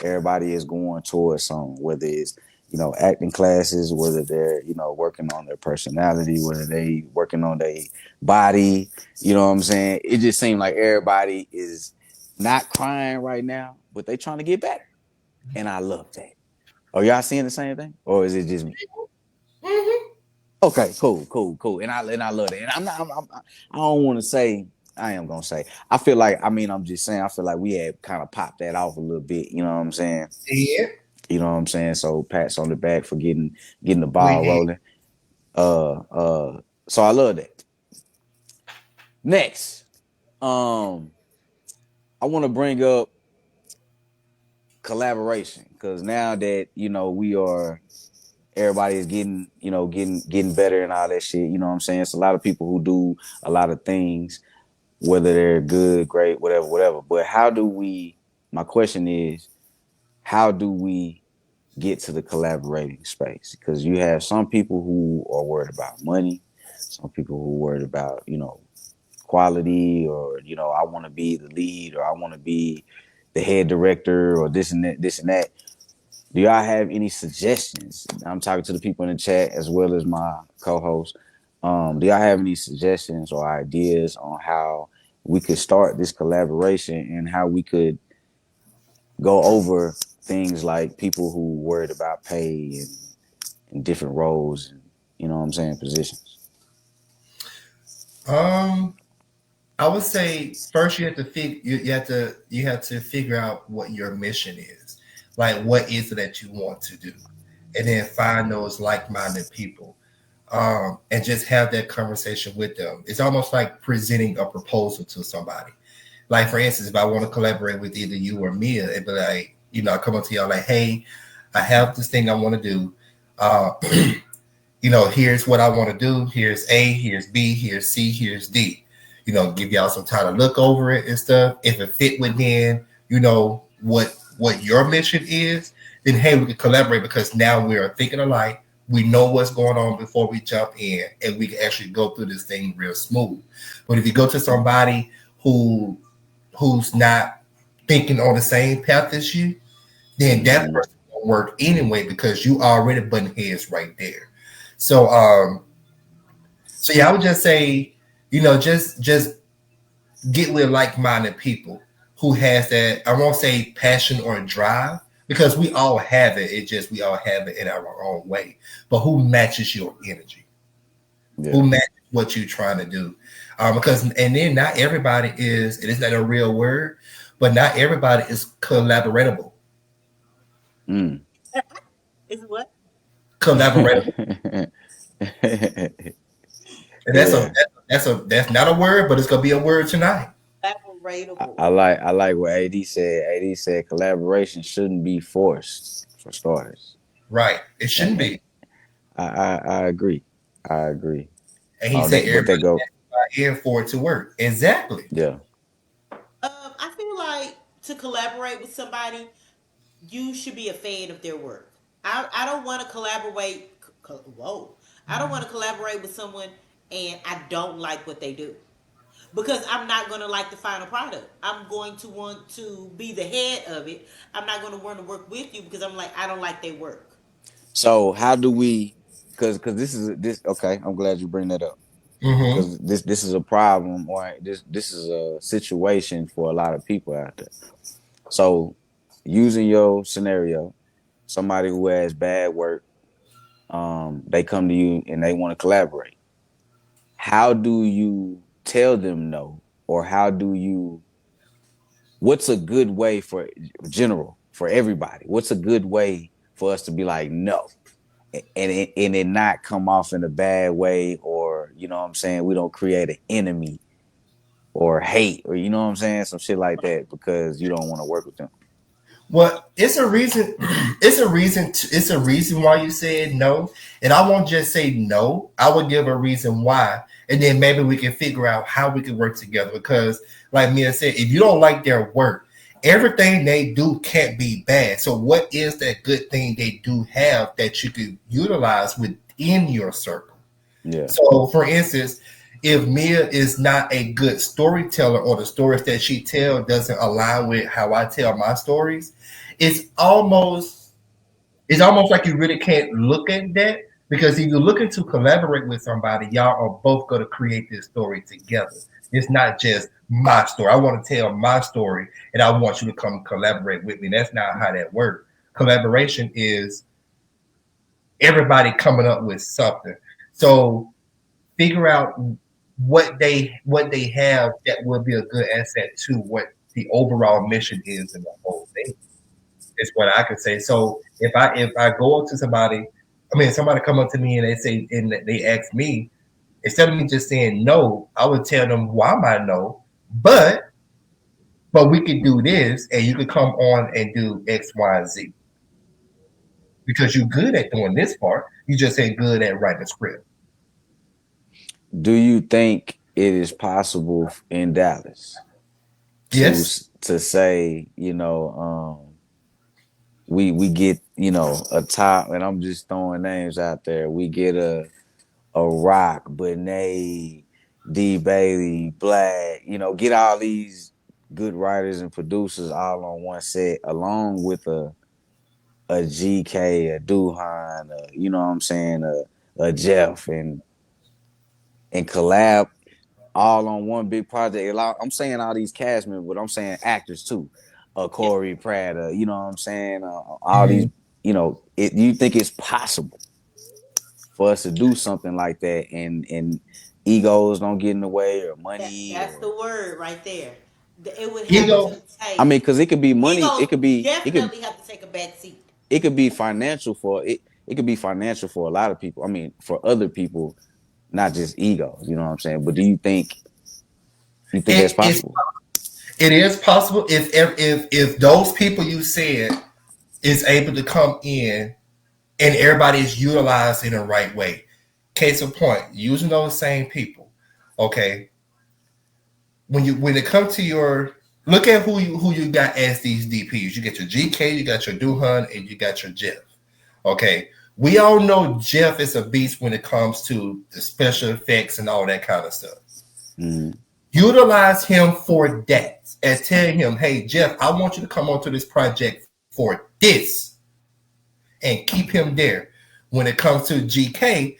Everybody is going towards something, whether it's, acting classes, whether they're, working on their personality, whether they working on their body, you know what I'm saying? It just seems like everybody is not crying right now, but they trying to get better. And I love that. Are y'all seeing the same thing? Or is it just me?
Mm-hmm.
Okay, cool. And I love it. And I don't want to say, I am gonna say, I feel like, I'm just saying, I feel like we had kind of popped that off a little bit, you know what I'm saying?
Yeah.
You know what I'm saying? So pats on the back for getting the ball rolling. So I love that. Next, I want to bring up collaboration, because now that everybody is getting better and all that shit. You know what I'm saying? It's a lot of people who do a lot of things, whether they're good, great, whatever. But my question is, how do we get to the collaborating space? Because you have some people who are worried about money, some people who are worried about, quality, or, I want to be the lead, or I want to be the head director, or this and that. Do y'all have any suggestions? I'm talking to the people in the chat as well as my co-host. Do y'all have any suggestions or ideas on how we could start this collaboration, and how we could go over things like people who worried about pay and different roles, and, you know what I'm saying, positions?
I would say first you have to figure out what your mission is. Like, what is it that you want to do, and then find those like-minded people, and just have that conversation with them. It's almost like presenting a proposal to somebody. Like, for instance, if I want to collaborate with either you or Mia, it'd be like, I come up to y'all like, hey, I have this thing I want to do. Here's what I want to do. Here's A, here's B, here's C, here's D. Give y'all some time to look over it and stuff. If it fit within, what your mission is, then hey, we can collaborate because now we are thinking alike. We know what's going on before we jump in, and we can actually go through this thing real smooth. But if you go to somebody who's not thinking on the same path as you, then that person won't work anyway because you already button heads right there. So so yeah, I would just say, just get with like-minded people who has that, I won't say passion or drive, because we all have it. It's just we all have it in our own way. But who matches your energy? Yeah. Who matches what you're trying to do? Because and then not everybody is, it is not a real word, but not everybody is collaboratable.
Is what?
Collaboratable. And that's not a word, but it's gonna be a word tonight.
I like what AD said. AD said collaboration shouldn't be forced, for starters.
Right. It shouldn't be.
I agree. I agree.
And he said everybody go in for it to work. Exactly.
Yeah.
I feel like to collaborate with somebody, you should be a fan of their work. I don't want to collaborate. I don't want to collaborate with someone and I don't like what they do. Because I'm not going to like the final product. I'm going to want to be the head of it. I'm not going to want to work with you because I don't like their work.
So how do we? Because this. Okay, I'm glad you bring that up. Because this is a problem, or this is a situation for a lot of people out there. So, using your scenario, somebody who has bad work, they come to you and they want to collaborate. How do you tell them no, or what's a good way for everybody? What's a good way for us to be like no, and it not come off in a bad way, or you know what I'm saying, we don't create an enemy or hate, or you know what I'm saying, some shit like that because you don't want to work with them.
Well, it's a reason. It's a reason why you said no, and I won't just say no. I would give a reason why, and then maybe we can figure out how we can work together. Because, like Mia said, if you don't like their work, everything they do can't be bad. So, what is that good thing they do have that you could utilize within your circle?
Yeah.
So, for instance, if Mia is not a good storyteller, or the stories that she tells doesn't align with how I tell my stories, it's almost like you really can't look at that, because if you're looking to collaborate with somebody, y'all are both going to create this story together. It's not just my story. I want to tell my story and I want you to come collaborate with me. That's not how that works. Collaboration is everybody coming up with something. So figure out what they have that will be a good asset to what the overall mission is in the whole thing. Is what I could say. So if I go up to somebody come up to me and they ask me, instead of me just saying no, I would tell them why my no, but we could do this and you could come on and do X, Y, and Z. Because you're good at doing this part. You just ain't good at writing a script.
Do you think it is possible in Dallas to say, we get, a top, and I'm just throwing names out there. We get a Rock, Benet, D. Bailey, Black, get all these good writers and producers all on one set, along with a GK, a Duhan, you know what I'm saying, a Jeff, and collab all on one big project. I'm saying all these cast members, but I'm saying actors too. Corey Pratt, you know what I'm saying? All these, you think it's possible for us to do something like that, and egos don't get in the way, or money?
That's the word right there. It would
have
to take.
I mean, because it could be money.
Egos
it could be
definitely have to take a back seat.
It could be financial for it. It could be financial for a lot of people. I mean, for other people, not just egos. You know what I'm saying? But do you think it's possible?
It is possible if those people you said is able to come in and everybody is utilized in the right way. Case in point, using those same people. Okay. When it comes to your Look at who you got as these DPs. You get your GK, you got your Duhan, and you got your Jeff. Okay, we all know Jeff is a beast when it comes to the special effects and all that kind of stuff.
Mm.
Utilize him for that and tell him, hey, Jeff, I want you to come onto this project for this and keep him there. When it comes to GK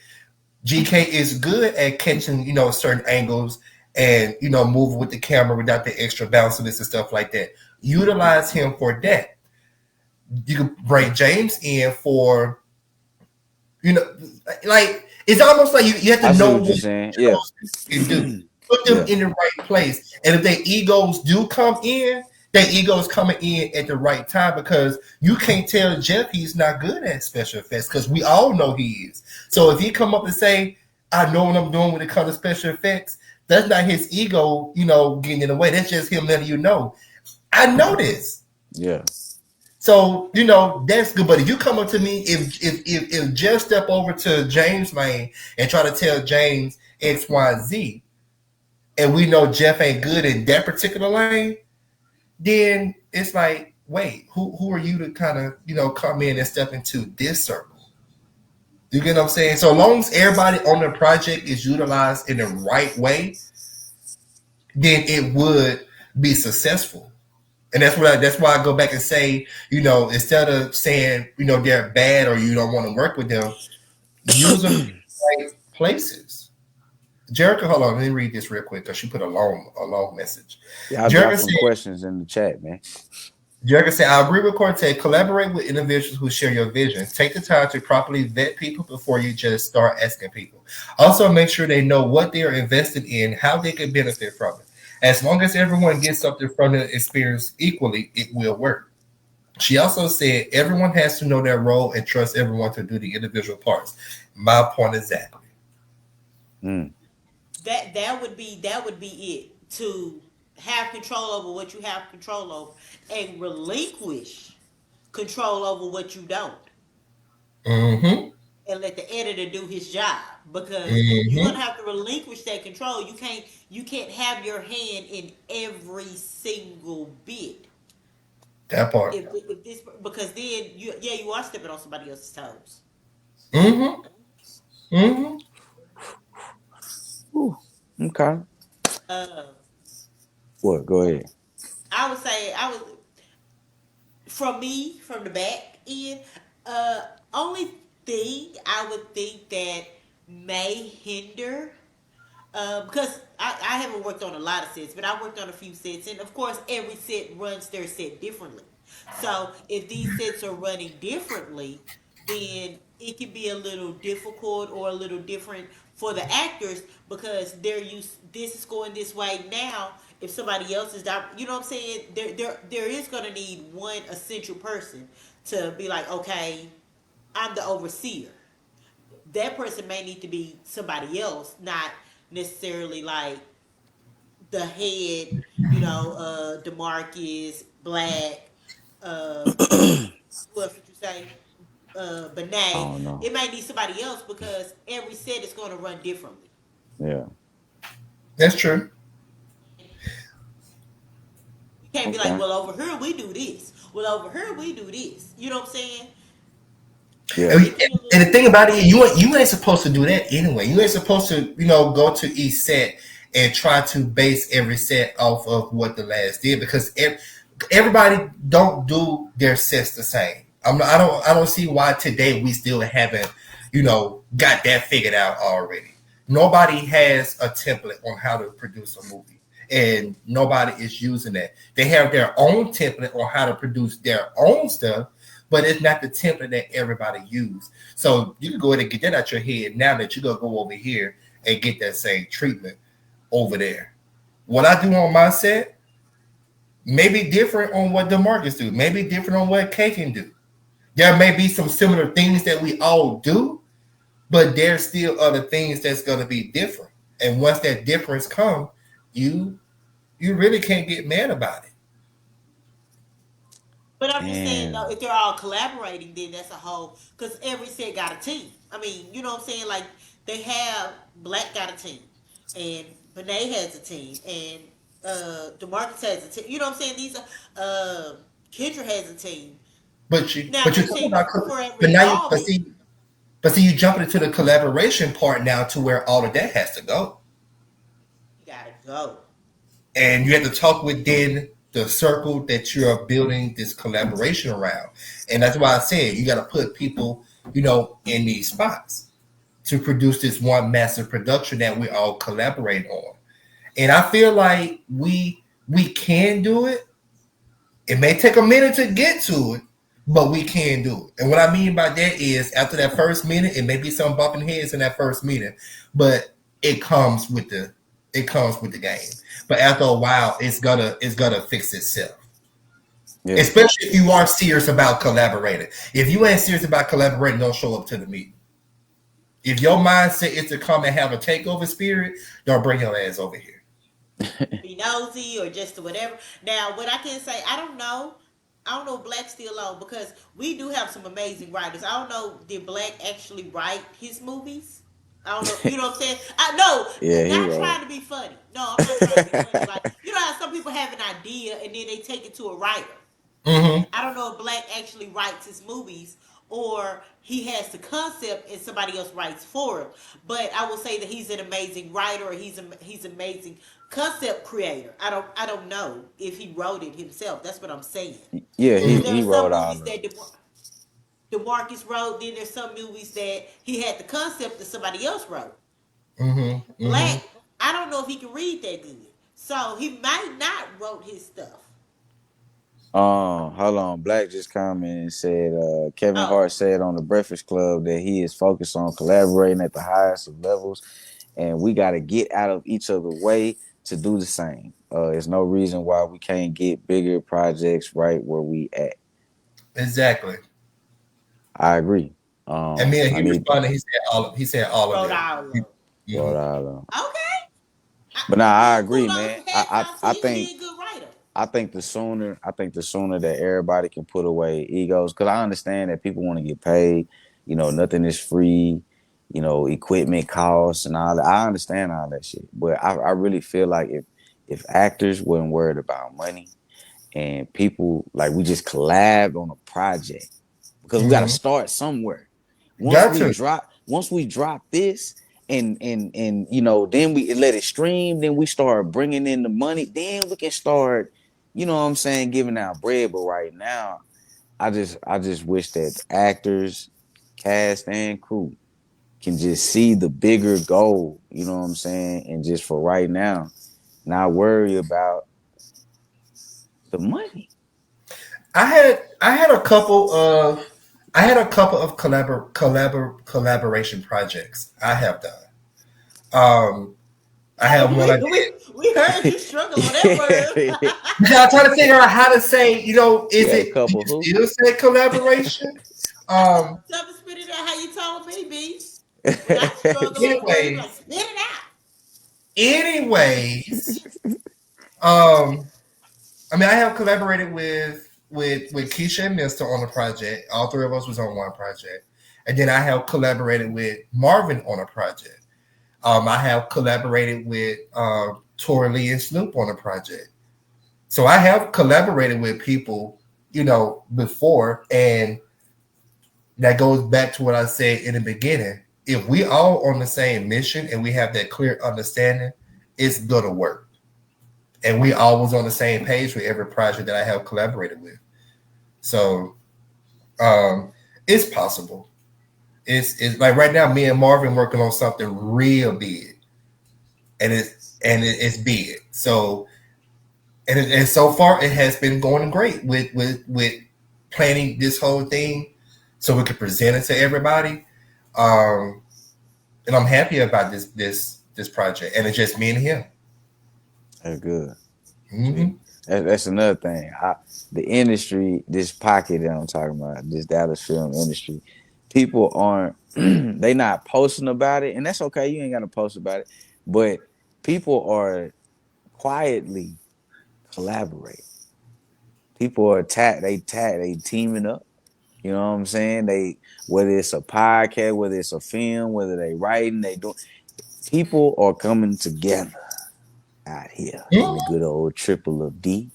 is good at catching, certain angles and, moving with the camera without the extra bounciness and stuff like that. Utilize him for that. You can bring James in for, you know, like, it's almost like you have
I
to
see
know
what you're
what
saying. Yeah.
you do. Put them
Yeah.
in the right place. And if their egos do come in, their egos coming in at the right time, because you can't tell Jeff he's not good at special effects, because we all know he is. So if he come up and say, I know what I'm doing when it comes to special effects, that's not his ego, getting in the way. That's just him letting you know, I know this.
Yeah.
So, that's good. But if you come up to me, if Jeff step over to James' lane and try to tell James X, Y, Z, and we know Jeff ain't good in that particular lane, then it's like, wait, who are you to kind of, come in and step into this circle? You get what I'm saying? So long as everybody on the project is utilized in the right way, then it would be successful. And that's why I go back and say, instead of saying, they're bad or you don't want to work with them, use them in the right places. Jerica, hold on, let me read this real quick because she put a long message.
Yeah, I'll drop
Jerica
some
said,
questions in the chat, man.
Jerica said, I agree with Cortez. Collaborate with individuals who share your vision. Take the time to properly vet people before you just start asking people. Also, make sure they know what they are invested in, how they can benefit from it. As long as everyone gets something from the experience equally, it will work. She also said, everyone has to know their role and trust everyone to do the individual parts. My point exactly.
Mm.
That would be it, to have control over what you have control over and relinquish control over what you don't,
Mm-hmm.
and let the editor do his job, because you're gonna
Mm-hmm.
have to relinquish that control. You can't have your hand in every single bit.
That part.
If this, because then you are stepping on somebody else's toes.
Mm-hmm. Mm-hmm.
Ooh, okay.
uh
What? Go ahead.
I would say, from me, from the back end, only thing I would think that may hinder, because I haven't worked on a lot of sets, but I worked on a few sets, and of course, every set runs their set differently. So if these sets are running differently, then it can be a little difficult or a little different for the actors, because they're used. This is going this way now. If somebody else is, you know what I'm saying? There is going to need one essential person to be like, okay, I'm the overseer. That person may need to be somebody else, not necessarily like the head, DeMarcus, Black, uh, who else did you say?
I
Benet.
don't know.
It may need somebody else, because every set is going to run differently.
Yeah.
That's true.
We can't be like,
Okay.
well, over here we do this. Well, over here we do this. You know what I'm saying?
Yeah.
And,
It get a
and
little.
the thing about it, you ain't supposed to do that anyway. You ain't supposed to, go to each set and try to base every set off of what the last did, because everybody don't do their sets the same. I don't see why today we still haven't, got that figured out already. Nobody has a template on how to produce a movie, and nobody is using that. They have their own template on how to produce their own stuff, but it's not the template that everybody use. So you can go ahead and get that out your head now that you're gonna go over here and get that same treatment over there. What I do on my set may be different on what DeMarcus do, maybe different on what K can do. There may be some similar things that we all do, but there's still other things that's gonna be different. And once that difference comes, you you really can't get mad about it.
But I'm just saying, though,
Damn.
if they're all collaborating, then that's a whole. Because every set got a team. I mean, you know what I'm saying? Like, they have Black got a team, and Benet has a team, and DeMarcus has a team. You know what I'm saying? These Kendra has a team. Now
But
you
you're talking
say
about
for
but now you
involvement,
but see you jumping into the collaboration part now to where all of that has to go.
you gotta go.
And you have to talk within the circle that you're building this collaboration around. And that's why I said you got to put people, in these spots to produce this one massive production that we all collaborate on. And I feel like we can do it. It may take a minute to get to it, but we can do it. And what I mean by that is after that first minute, it may be some bumping heads in that first minute, but it comes with the game. But after a while, it's gonna fix itself.
Yeah.
Especially if you are serious about collaborating. If you ain't serious about collaborating, don't show up to the meeting. If your mindset is to come and have a takeover spirit, don't bring your ass over here.
Be nosy or just whatever. Now, what I can say, I don't know. I don't know if Black's still on because we do have some amazing writers. I don't know, did Black actually write his movies? I don't know. You know what I'm saying? I
Yeah,
no,
he
not
wrote.
trying to be funny. No, I'm not trying to be funny. Like, you know how some people have an idea and then they take it to a writer.
Mm-hmm.
I don't know if Black actually writes his movies or he has the concept and somebody else writes for him. But I will say that he's an amazing writer or he's amazing concept creator. I don't know if he wrote it himself. That's what I'm saying.
Yeah,
Because
Mm-hmm.
there
he
are some
wrote all
movies
of
that DeMarcus wrote. Then there's some movies that he had the concept that somebody else wrote.
Mm-hmm. Mm-hmm.
Black, I don't know if he can read that good. So he might not wrote his stuff.
Hold on. Black just commented and said, Kevin
Oh,
Hart said on the Breakfast Club that he is focused on collaborating at the highest of levels, and we got to get out of each other's way to do the same. There's no reason why we can't get bigger projects right where we at.
Exactly.
I agree.
And me and
I
he
need
responded. He said all of
wrote
them.
all of them.
Mhm.
Rhode Island.
Okay.
But nah, I
Cool,
agree,
kudos,
man.
hats off to
I
you.
think
He a good writer.
I think the sooner that everybody can put away egos, because I understand that people want to get paid. Nothing is free. Equipment costs and all that. I understand all that shit, but I really feel like if actors weren't worried about money and people like we just collabed on a project because we got to
Mhm.
start somewhere. Once
Got
we
to.
drop, once we drop this, and then we let it stream, then we start bringing in the money, then we can start, what I'm saying, giving out bread. But right now, I just wish that actors, cast, and crew can just see the bigger goal. You know what I'm saying, and just for right now, not worry about the money.
I had a couple of collaboration projects I have done. Um, I have one I
we,
did.
we, we heard you struggle on that word.
Yeah, I'm trying to figure out how to say.
You
Is
got a
it? Do
couple
you
who?
still say collaboration? Um.
Tell me, spit it out how you told me, B. When I struggle on a word, you
Anyway.
like, spit it out.
Anyways. Um. I mean, I have collaborated with Keisha and Mister on a project. All three of us was on one project, and then I have collaborated with Marvin on a project. I have collaborated with Tori Lee and Snoop on a project. So I have collaborated with people, before, and that goes back to what I said in the beginning. If we all on the same mission and we have that clear understanding, it's gonna work. And we always on the same page with every project that I have collaborated with. So it's possible. It's like right now, me and Marvin working on something real big, and it's big. So and so far it has been going great with planning this whole thing, so we can present it to everybody. Um, and I'm happy about this project, and it's just me and him.
That's good. See,
Hmm.
that's another thing. The industry, this pocket that I'm talking about, this Dallas film industry, people aren't, they not posting about it, and that's okay. You ain't got to post about it, but people are quietly collaborate. People are they teaming up. You know what I'm saying? Whether it's a podcast, whether it's a film, whether they writing, they do. People are coming together out here in the
Mhm.
good old triple of D.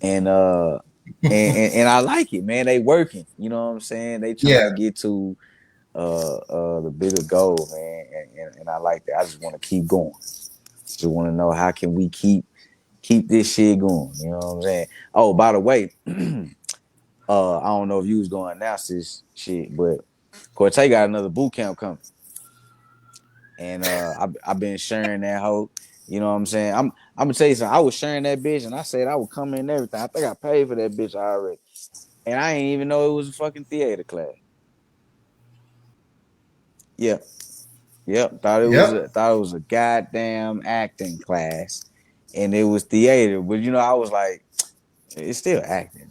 And and I like it, man. They working. You know what I'm saying? They trying
Yeah.
to get to the bigger goal, man. And I like that. I just want to keep going. Just want to know how can we keep this shit going. You know what I'm saying? Oh, by the way, I don't know if you was going to announce this shit, but Cortez got another boot camp coming. And I've been sharing that hoe. You know what I'm saying? I'm gonna tell you something. I was sharing that bitch and I said I would come in and everything. I think I paid for that bitch already. And I didn't even know it was a fucking theater class. Yeah. Yep.
Yep.
Thought it was a goddamn acting class. And it was theater. But I was like, it's still acting,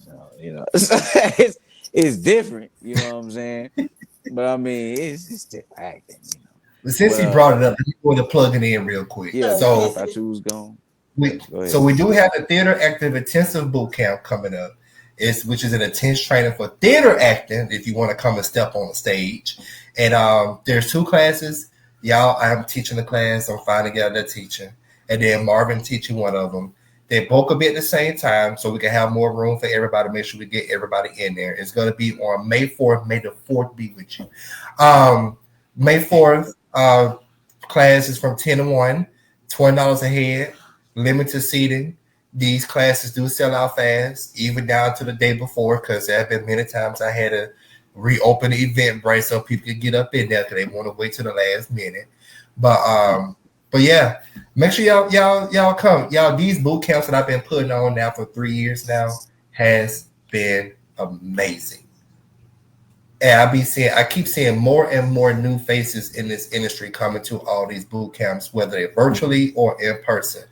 it's different, you know what I'm saying? But I mean, it's still acting,
But since
But
he brought it up, let me go to plug it in real quick.
yeah, I
So
thought you was going.
we
Go ahead.
so we do have a theater active intensive boot camp coming up. Which is an intense training for theater acting if you want to come and step on the stage. And there's two classes. Y'all, I'm teaching the class. I'm finding out they're teaching. And then Marvin teaching one of them. They both will be at the same time so we can have more room for everybody. Make sure we get everybody in there. It's going to be on May 4th. May the 4th be with you. May 4th, class is from 10 to 1, $20 a head, limited seating. These classes do sell out fast, even down to the day before, because there have been many times I had to reopen the Eventbrite so people could get up in there because they want to wait till the last minute. But yeah, make sure y'all come. Y'all, these boot camps that I've been putting on now for 3 years now has been amazing. And I keep seeing more and more new faces in this industry coming to all these boot camps, whether they're virtually or in person.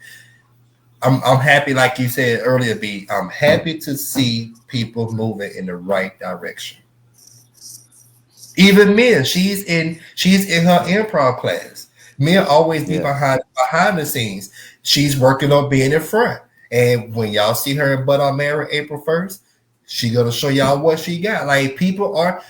I'm happy, like you said earlier, B. I'm happy to see people moving in the right direction. Even Mia, she's in her improv class. Mia always be
Yeah.
behind the scenes. She's working on being in front. And when y'all see her in But I'm Married April 1st, she gonna show y'all what she got. Like people are,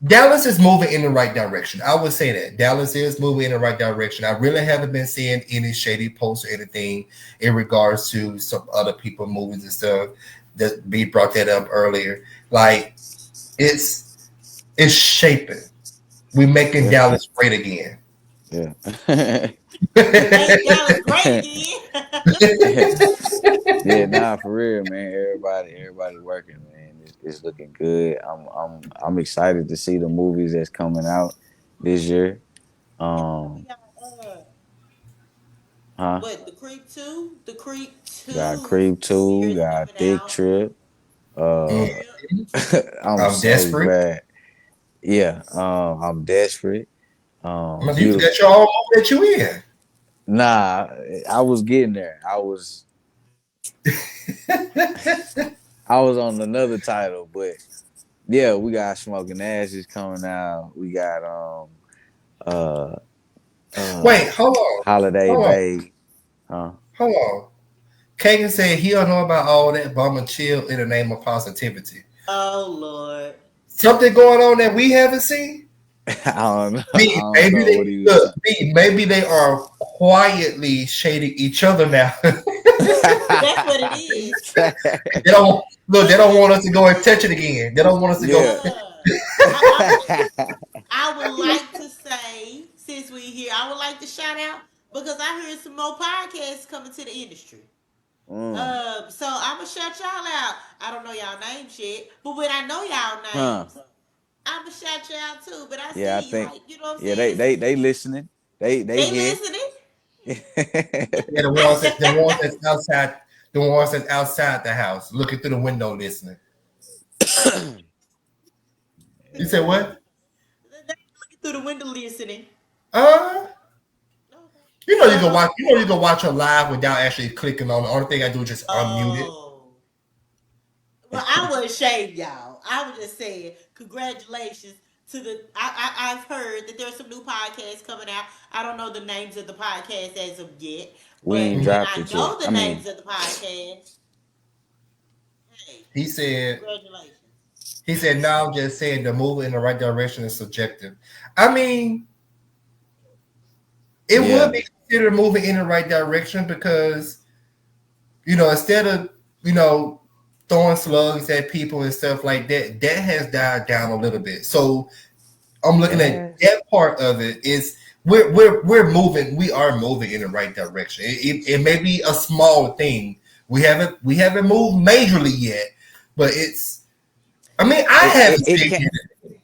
Dallas is moving in the right direction. I would say that Dallas is moving in the right direction. I really haven't been seeing any shady posts or anything in regards to some other people, movies and stuff. That B brought that up earlier. Like it's shaping. We're making
Yeah.
Dallas great again.
Yeah.
We made Dallas great again.
Yeah, nah, for real, man. Everybody working, man. It's looking good. I'm excited to see the movies that's coming out this year.
We
Um,
got
huh?
what, the Creep
Got
2
Creep 2,
series
got
coming
Thick
out.
Trip.
Mm.
Uh,
Yeah.
I'm
I'm
so
desperate.
glad. Yeah, I'm desperate.
You
Beautiful.
forgot your own movie that you in.
Nah, I was getting there. I was on another title, but yeah, we got Smoking Ashes coming out. We got uh
Wait,
uh
hold on.
Holiday
Hold on.
Bay. Huh?
Hold on. Kagan said he don't know about all that, but I'm gonna chill in the name of positivity.
Oh Lord.
Something going on that we haven't seen?
I don't know. I
B,
don't
maybe
know
they
what he was
look. B, maybe they are quietly shading each other now.
That's what it is.
They don't look. They don't want us to go and touch it again. They don't want us to go.
Yeah.
I would I would like to say, since we here, I would like to shout out because I heard some more podcasts coming to the industry.
Mm.
So I'm gonna shout y'all out. I don't know y'all names yet, but when I know y'all
Huh.
names, I'm gonna shout y'all out too. But I
Yeah, I
see,
think.
like, you know what I'm
Yeah,
saying?
they listening. They
They
here.
listening.
Yeah, the ones that's outside. The ones that's outside the house, looking through the window, listening. You said what?
They looking through the window listening.
Uh,
Okay.
you can
So,
watch. You can watch her live without actually clicking on. The only thing I do is just unmute it.
oh. Well, I wasn't ashamed, y'all. I was just saying, congratulations to the. I've heard that there's some new podcasts coming out. I don't know the names of the podcast as of yet,
We
but
ain't
when
dropped
I
it yet.
know the
I mean,
names of the podcast, hey,
He said.
congratulations.
He said, "Now I'm just saying the move in the right direction is subjective." I mean, it would
yeah.
be consider moving in the right direction because, instead of, throwing slugs at people and stuff like that, that has died down a little bit. So I'm looking at that part of it is we're moving. We are moving in the right direction. It may be a small thing. We haven't moved majorly yet, but it's. I mean, I haven't seen it.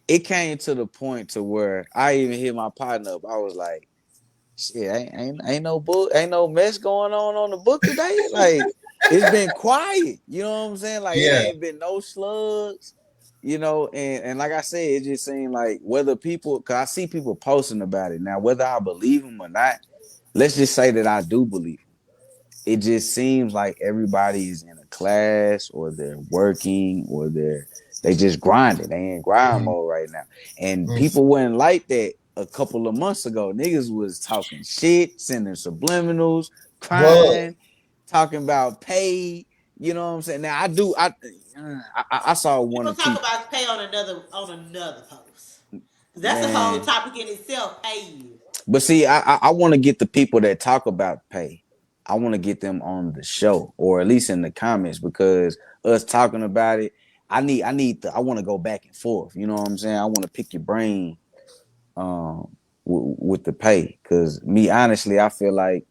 It came to the point to where I even hit my partner up. I was like, "Shit, ain't no mess going on the book today. Like, it's been quiet. You know what I'm saying? Like, it ain't been no slugs." And like I said, it just seemed like whether people, because I see people posting about it now, whether I believe them or not, let's just say that I do believe them. It just seems like everybody is in a class or they're working or they just grinding. They in grind mode right now. And people weren't like that a couple of months ago. Niggas was talking shit, sending subliminals, crying, talking about pay. You know what I'm saying? Now I saw one
We'll
or two.
talk about pay on another post. That's a whole topic in itself. Pay you.
But see, I want to get the people that talk about pay. I want to get them on the show or at least in the comments because us talking about it, I want to go back and forth. You know what I'm saying? I want to pick your brain with the pay because me honestly, I feel like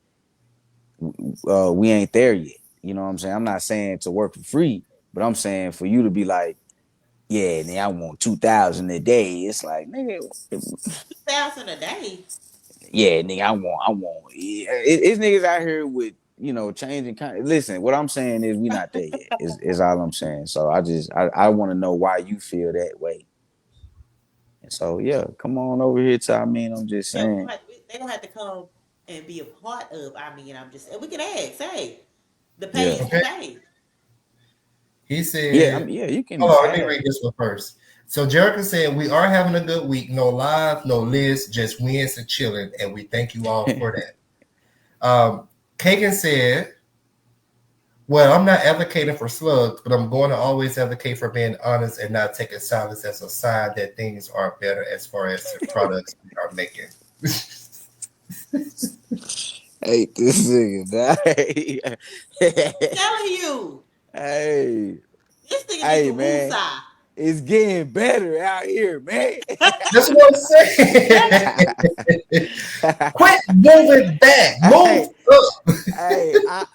we ain't there yet. You know what I'm saying? I'm not saying to work for free, but I'm saying for you to be like, yeah, nigga, I want 2,000 a day. It's like, nigga,
2,000 a day.
Yeah, nigga, I want. It's niggas out here with changing. Listen, what I'm saying is we not there yet. Is all I'm saying. So I want to know why you feel that way. And so yeah, come on over here to I'm just saying.
They're gonna have to come and be a part of. We can ask, hey, the pay is the pay.
He said,
you can.
Hold on, let me read this one first. So Jericho said, we are having a good week. No live, no list, just wins and chilling. And we thank you all for that. Kagan said, well, I'm not advocating for slugs, but I'm going to always advocate for being honest and not taking silence as a sign that things are better as far as the products we are making.
Hate this nigga.
I'm telling you.
Hey.
This nigga needs
man. It's getting better out here, man.
That's what I'm saying. Quit moving back. Move up.
Hey, I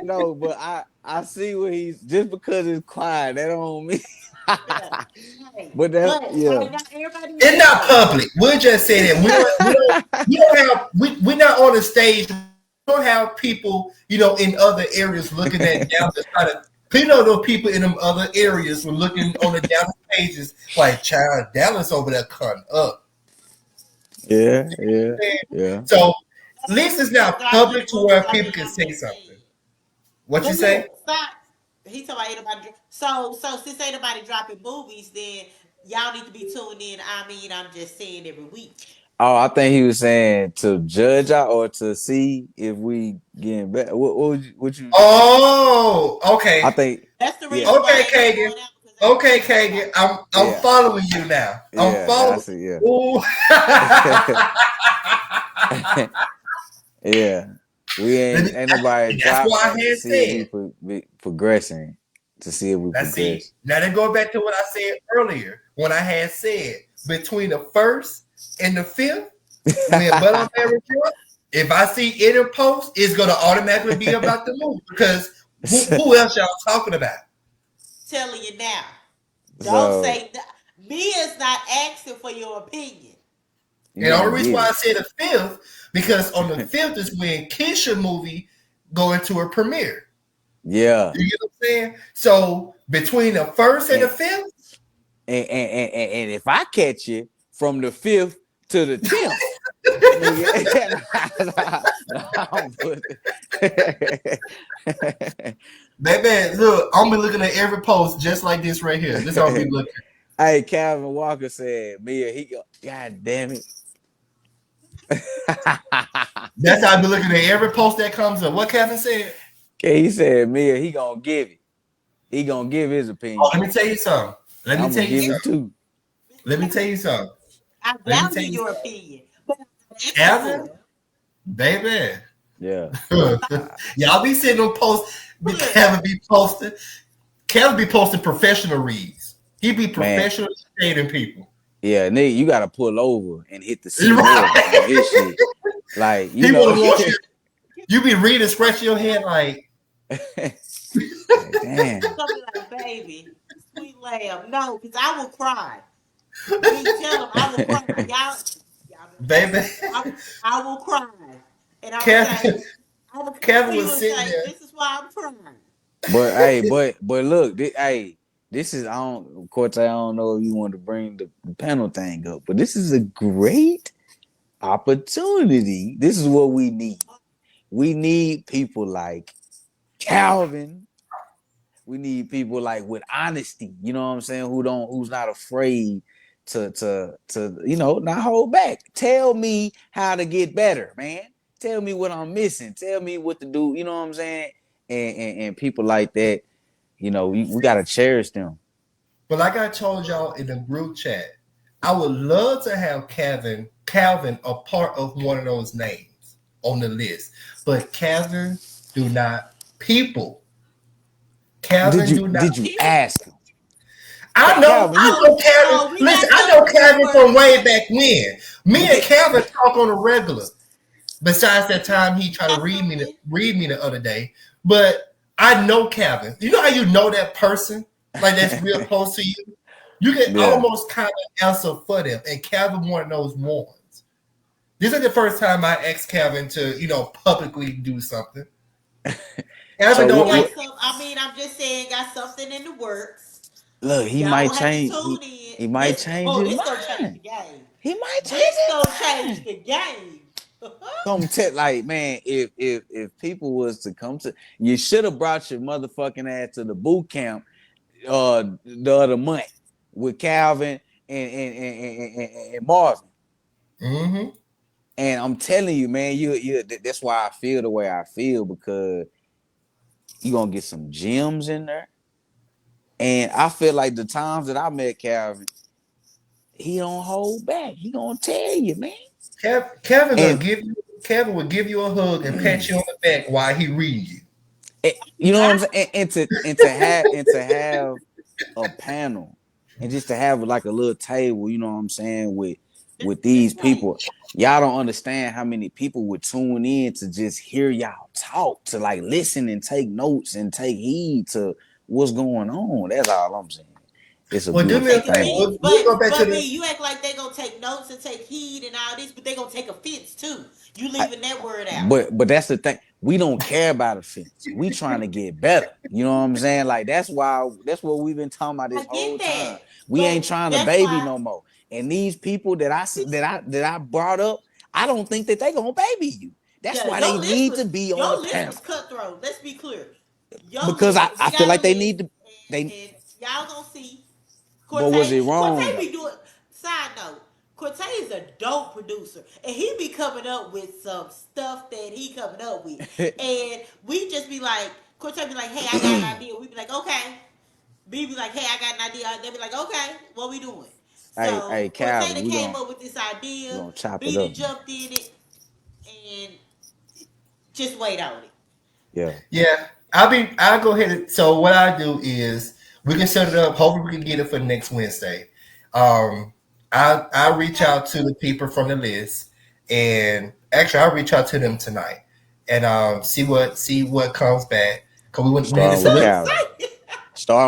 no, but I see what he's just because it's quiet. That don't mean. But
it's not public. We'll just say that we're not on the stage. We don't have people, in other areas looking at down the side of. Those people in them other areas were looking on the down pages like, child, Dallas over there cutting up.
Yeah.
So at least it's now public to where people can say something. What you say?
Stop. He talking about anybody. So since ain't nobody dropping movies, then y'all need to be tuned in. I'm just saying every week.
Oh, I think he was saying to judge out or to see if we getting better. What you?
Oh, okay.
I think
that's the reason.
Okay, Kagan. Okay, Kagan. I'm following you now. I'm following.
Yeah. We ain't nobody.
That's why I had
said we progressing to see if we progress.
Now then, go back to what I said earlier when I had said between the first and the fifth, if I see any post, it's gonna automatically be about the movie because who else y'all talking about?
Telling you now, don't say that. Me is not asking for your opinion.
And the only reason why I said the fifth because on the fifth is when Keisha movie go into a premiere.
Yeah,
you get what I'm saying. So between the first and the fifth,
and if I catch you from the 5th to the 10th.
Baby, look, I'm be looking at every post just like this right here. This how I be looking.
Hey, Calvin Walker said, Mia, God damn it.
That's how I be looking at every post that comes up. What Calvin said?
Okay, he said, Mia, he gonna give it. He gonna give his opinion.
Oh, let me tell you something. Let me tell you something.
I value your opinion.
Calvin, baby,
Yeah.
Y'all be sitting on posts. Kevin be posting. Kevin be posting professional reads. He be
Man.
professional shading people.
Yeah, nigga, you gotta pull over and hit the see
Right.
more on his shit. Like, you
He
know.
wanna watch you. You be reading, scratching your head like,
damn.
I'll be like, baby, sweet lamb. No, because I will cry. We tell them I will cry. Y'all
baby.
I will cry. And I will say,
Kevin,
I will come to
Kevin
you
was
and
sitting
say,
there.
this is why I'm crying.
But hey, but look, this is, I don't, of course, I don't know if you want to bring the panel thing up, but this is a great opportunity. This is what we need. We need people like Calvin. We need people like with honesty, you know what I'm saying, who's not afraid to not hold back. Tell me how to get better, man. Tell me what I'm missing. Tell me what to do, you know what I'm saying? And people like that, we gotta cherish them.
But like I told y'all in the group chat, I would love to have Calvin a part of one of those names on the list. But Calvin do not people. Calvin do not.
Did you ask him?
I
Calvin,
know Calvin.
we
Listen,
got
I know Calvin from way
numbers.
back when. Me and Calvin talk on a regular. Besides that time he tried to read me the other day. But I know Calvin. You know how you know that person? Like that's real close to you? You can almost kind of answer for them. And Calvin one of those ones. This is the first time I asked Calvin to, publicly do something. Calvin
I'm just saying, got something in the works.
Look, he
Y'all
might
have to
change.
tune in.
He might change his
This
mind.
gonna change the game.
He might change
This
his
gonna
mind.
change the game.
Come tell, like, man, if people was to come to, you should have brought your motherfucking ass to the boot camp the other month with Calvin and Marvin.
Mm-hmm.
And I'm telling you, man, you that's why I feel the way I feel, because you gonna get some gems in there. And I feel like the times that I met Calvin, he don't hold back. He gonna tell you, man.
Kevin will give you a hug and pat you on the back while he reads you.
You know what I'm saying? And to have a panel, and just to have like a little table, you know what I'm saying, with these people. Y'all don't understand how many people would tune in to just hear y'all talk, to like listen and take notes and take heed to what's going on. That's all I'm saying. It's a beautiful thing.
We'll go back to the.
You act like they gonna take notes and take heed and all this, but they gonna take offense too. You leaving that word out.
But that's the thing. We don't care about offense. We trying to get better. You know what I'm saying? Like that's what we've been talking about this whole time. We ain't trying to baby no more. And these people that I brought up, I don't think that they gonna baby you. That's why they need to be on the panel.
Was cutthroat. Let's be clear.
Because I feel like they need to.
And y'all gonna see.
But was it wrong?
Cortez be doing. Side note. Cortez is a dope producer, and he be coming up with some stuff that he coming up with, and we just be like, Cortez be like, "Hey, I got an idea." We be like, "Okay." B be like, "Hey, I got an idea." They be like, "Okay, what we doing?" So
hey, Calvin,
Cortez came up with this idea. B jumped in it, and just wait on it.
Yeah. I'll go ahead and, so what I do is we can set it up. Hopefully we can get it for next Wednesday. I'll reach out to the people from the list, and actually I'll reach out to them tonight and see what comes back. Cause we went
starting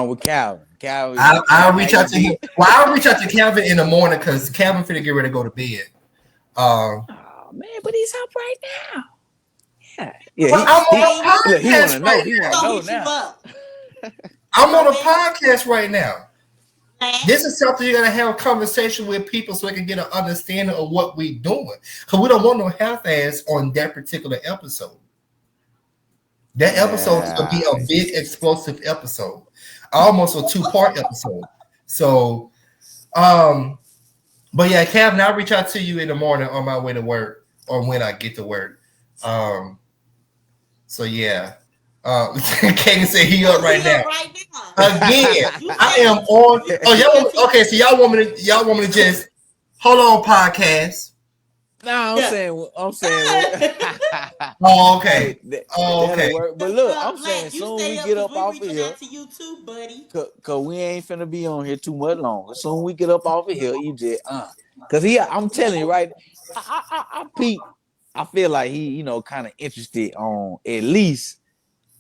with Calvin.
I'll reach out to him. Well, I'll reach out to Calvin in the morning because Calvin finna get ready to go to bed.
Oh man, but he's up right now. Yeah.
I'm on a podcast right
now.
I'm on a podcast right now. This is something you're gonna have a conversation with people so they can get an understanding of what we're doing. Because we don't want no half-ass on that particular episode. That episode is gonna be a big explosive episode, almost a 2-part episode. So, but yeah, Calvin, I'll reach out to you in the morning on my way to work or when I get to work. So yeah. Kagan said he up right now. Again, I am on. Oh, y'all. Okay, so y'all want me to just hold on, podcast.
Nah,
Yeah.
I'm saying when
Oh, okay.
hey,
Oh,
that'll
okay.
work. But look, I'm saying
Black, you
soon we
stay up
get
because
up
we
off of
reaching
here.
out to you too, buddy.
Cause we ain't finna be on here too much longer. Soon we get up off of here, you just cause I'm telling you right, I Pete, I feel like he, kind of interested on at least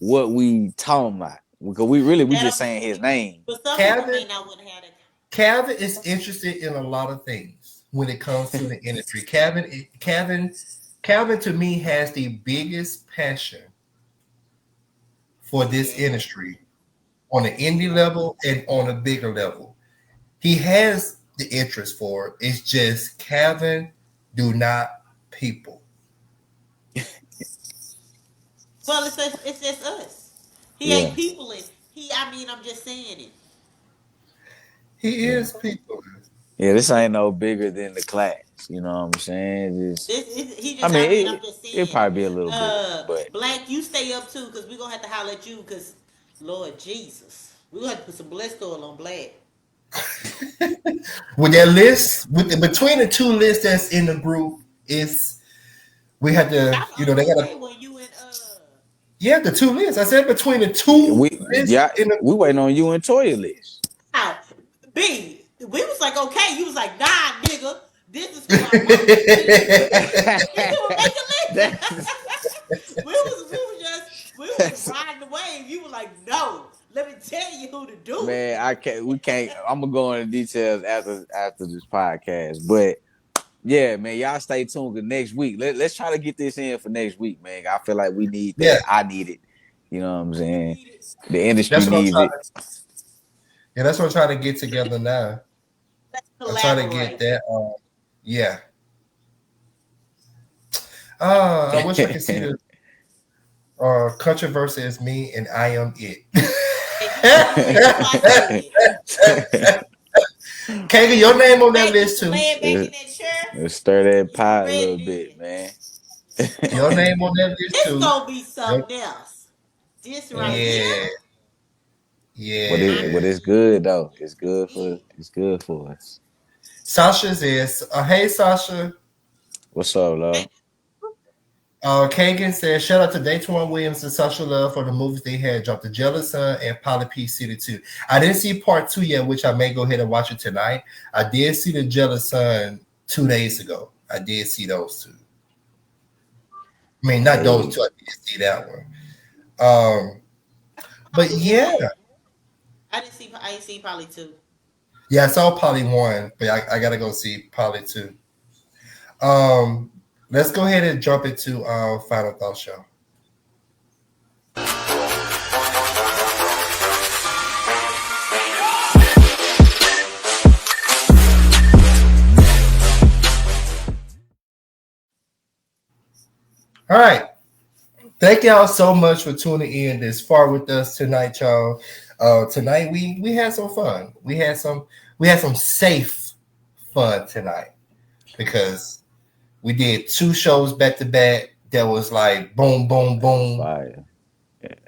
what we talking about. Because we
That'll
just
be
saying his
sweet.
name.
But some people
Calvin,
may not want to have that.
Calvin is interested in a lot of things when it comes to the industry. Calvin to me has the biggest passion for this
Yeah.
industry on the indie level and on a bigger level. He has the interest for it. It's just Calvin do not people.
Well, it's just us. He
Yeah.
ain't peopling. I mean, I'm just saying it.
He
Yeah.
is people.
Yeah, this ain't no bigger than the class. You know what I'm saying? Just
He
I
just, I mean,
mean,
I'm just
it'll
saying.
probably be a little bigger, but
Black, you stay up too, because we're going to have to holler at you, because, Lord Jesus. We're going to have to put some blessed oil on Black.
With that list, between the two lists that's in the group, is we had to,
I'm
they
on
got
the
to,
way when you and,
yeah, the two lists. I said between the two lists
yeah,
in the
we waiting on you and Toya list.
out. B, we was like, okay. You was like, nah, nigga. This is who I want. You didn't make a list.
That's
We was riding the wave. You were like, no. Let me tell you who to do it,
man,
nigga.
we can't. I'm gonna go into details after this podcast, but yeah, man, y'all stay tuned. 'Cause next week, let's try to get this in for next week, man. I feel like we need
yeah,
that. I need it. You know what I'm
We
saying?
need it.
The industry
that's what I'm
needs
trying
it.
to, yeah, that's what I'm trying to get together now.
Let's
I'm trying to get
collaborate.
that. Yeah. I wish I could see the controversy as me and I am it.
And you know I said,
Kagan, your name on that
Black, you
list too.
laying back in that chair.
Let's stir that
You
pot a little
ready
bit,
then?
man.
Your
Okay.
name on that list
This
too.
gonna be
Yep.
something else. This right
Yeah.
here,
Yeah,
I
yeah.
But it's
mean,
good though.
it.
It's good for us.
Sasha's is. Hey, Sasha.
What's up, love?
Kagan says, shout out to Daytona Williams and Sasha Love for the movies they had dropped, The Jealous Son and Polly P City 2. I didn't see part 2 yet, which I may go ahead and watch it tonight. I did see The Jealous Son 2 days ago. I did see those two. I mean, not those
Hey.
two. I did see that one. Um, but
Probably
yeah,
one. I ain't seen probably two.
yeah, I saw Polly 1, but I got to go see Polly 2. Um, let's go ahead and jump into Final Thought Show. All right. Thank y'all so much for tuning in this far with us tonight, y'all. Tonight we had some fun. We had some safe fun tonight because we did 2 shows back to back that was like boom, boom, boom.
Fire.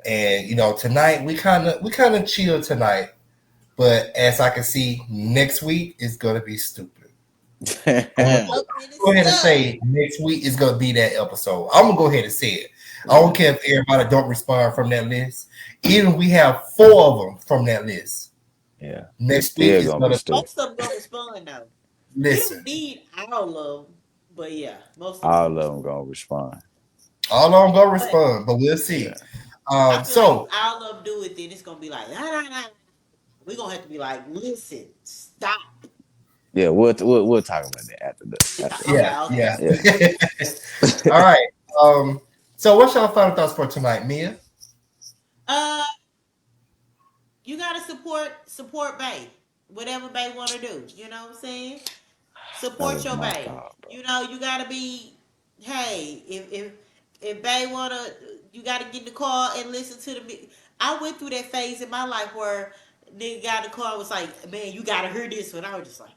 And tonight we kind of chill tonight. But as I can see, next week is gonna be stupid. I'm gonna
Yeah.
go,
Up in the
go ahead and
stuff.
say next week is gonna be that episode. I'm gonna go ahead and say it. I don't care if everybody don't respond from that list. Even if we have 4 of them from that list.
Yeah. It's
Next week
still
is
gonna be
gonna
stupid.
Most of them gonna respond though. We don't
listen.
need all of them, but yeah, most of them
All
gonna
of them
respond.
gonna respond.
All of them gonna
But
respond, but we'll
Yeah.
see.
I feel like if
So
all of them do it, then it's gonna be like, nah, nah, nah. We gonna have to be like, listen, stop.
Yeah, we'll talk about that after
yeah,
Okay.
yeah.
yeah.
All right. So what's your final thoughts for tonight, Mia?
Uh, you gotta support Bay. Whatever Bay wanna do. You know what I'm saying?
That
Support
was
your
my
Bay.
thought, bro.
You gotta be. Hey, if Bay wanna, you gotta get in the car and listen to the. I went through that phase in my life where nigga got in the car and was like, man, you gotta hear this one. I was just like,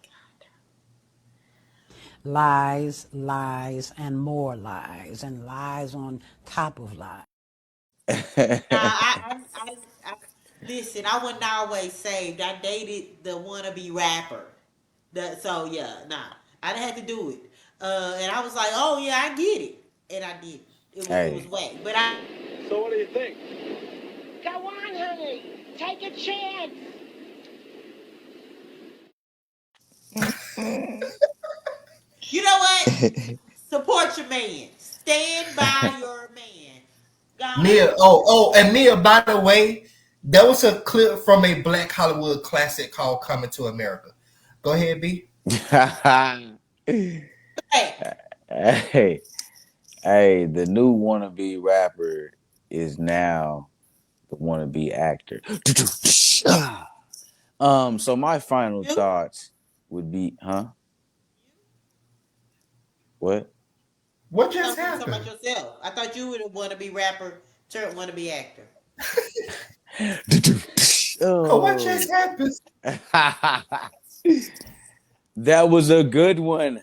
Lies, lies, and more lies, and lies on top of lies.
nah, I listen. I wasn't always saved. I dated the wannabe rapper. So yeah, nah, I didn't have to do it. And I was like, oh yeah, I get it, and I did. It was
Hey,
whack, but I.
So what do you think?
Go on, honey. Take a chance.
You know what? Support your man. Stand by your man. Go ahead.
Mia, and Mia, by the way, that was a clip from a Black Hollywood classic called Coming to America. Go ahead, B.
Hey,
hey, hey, the new wannabe rapper is now the wannabe actor. So my final
you?
thoughts would be, huh? What?
What
I
just
thought you were talking
happened?
about yourself. I thought you would want to be rapper, turned want to be actor.
Oh, what
Oh,
just happened?
that was a good one.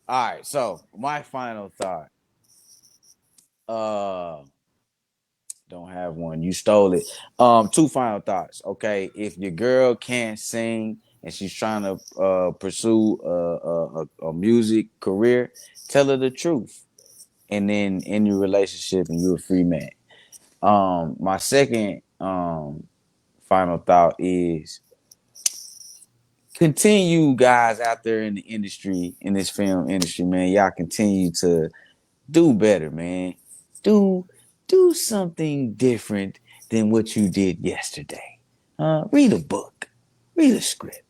All right, so my final thought. Uh, don't have one. You stole it. Two final thoughts. Okay, if your girl can't sing and she's trying to pursue a music career, tell her the truth, and then end your relationship, and you're a free man. My second final thought is continue, guys out there in the industry, in this film industry, man. Y'all continue to do better, man. Do do something different than what you did yesterday. Read a book, read a script,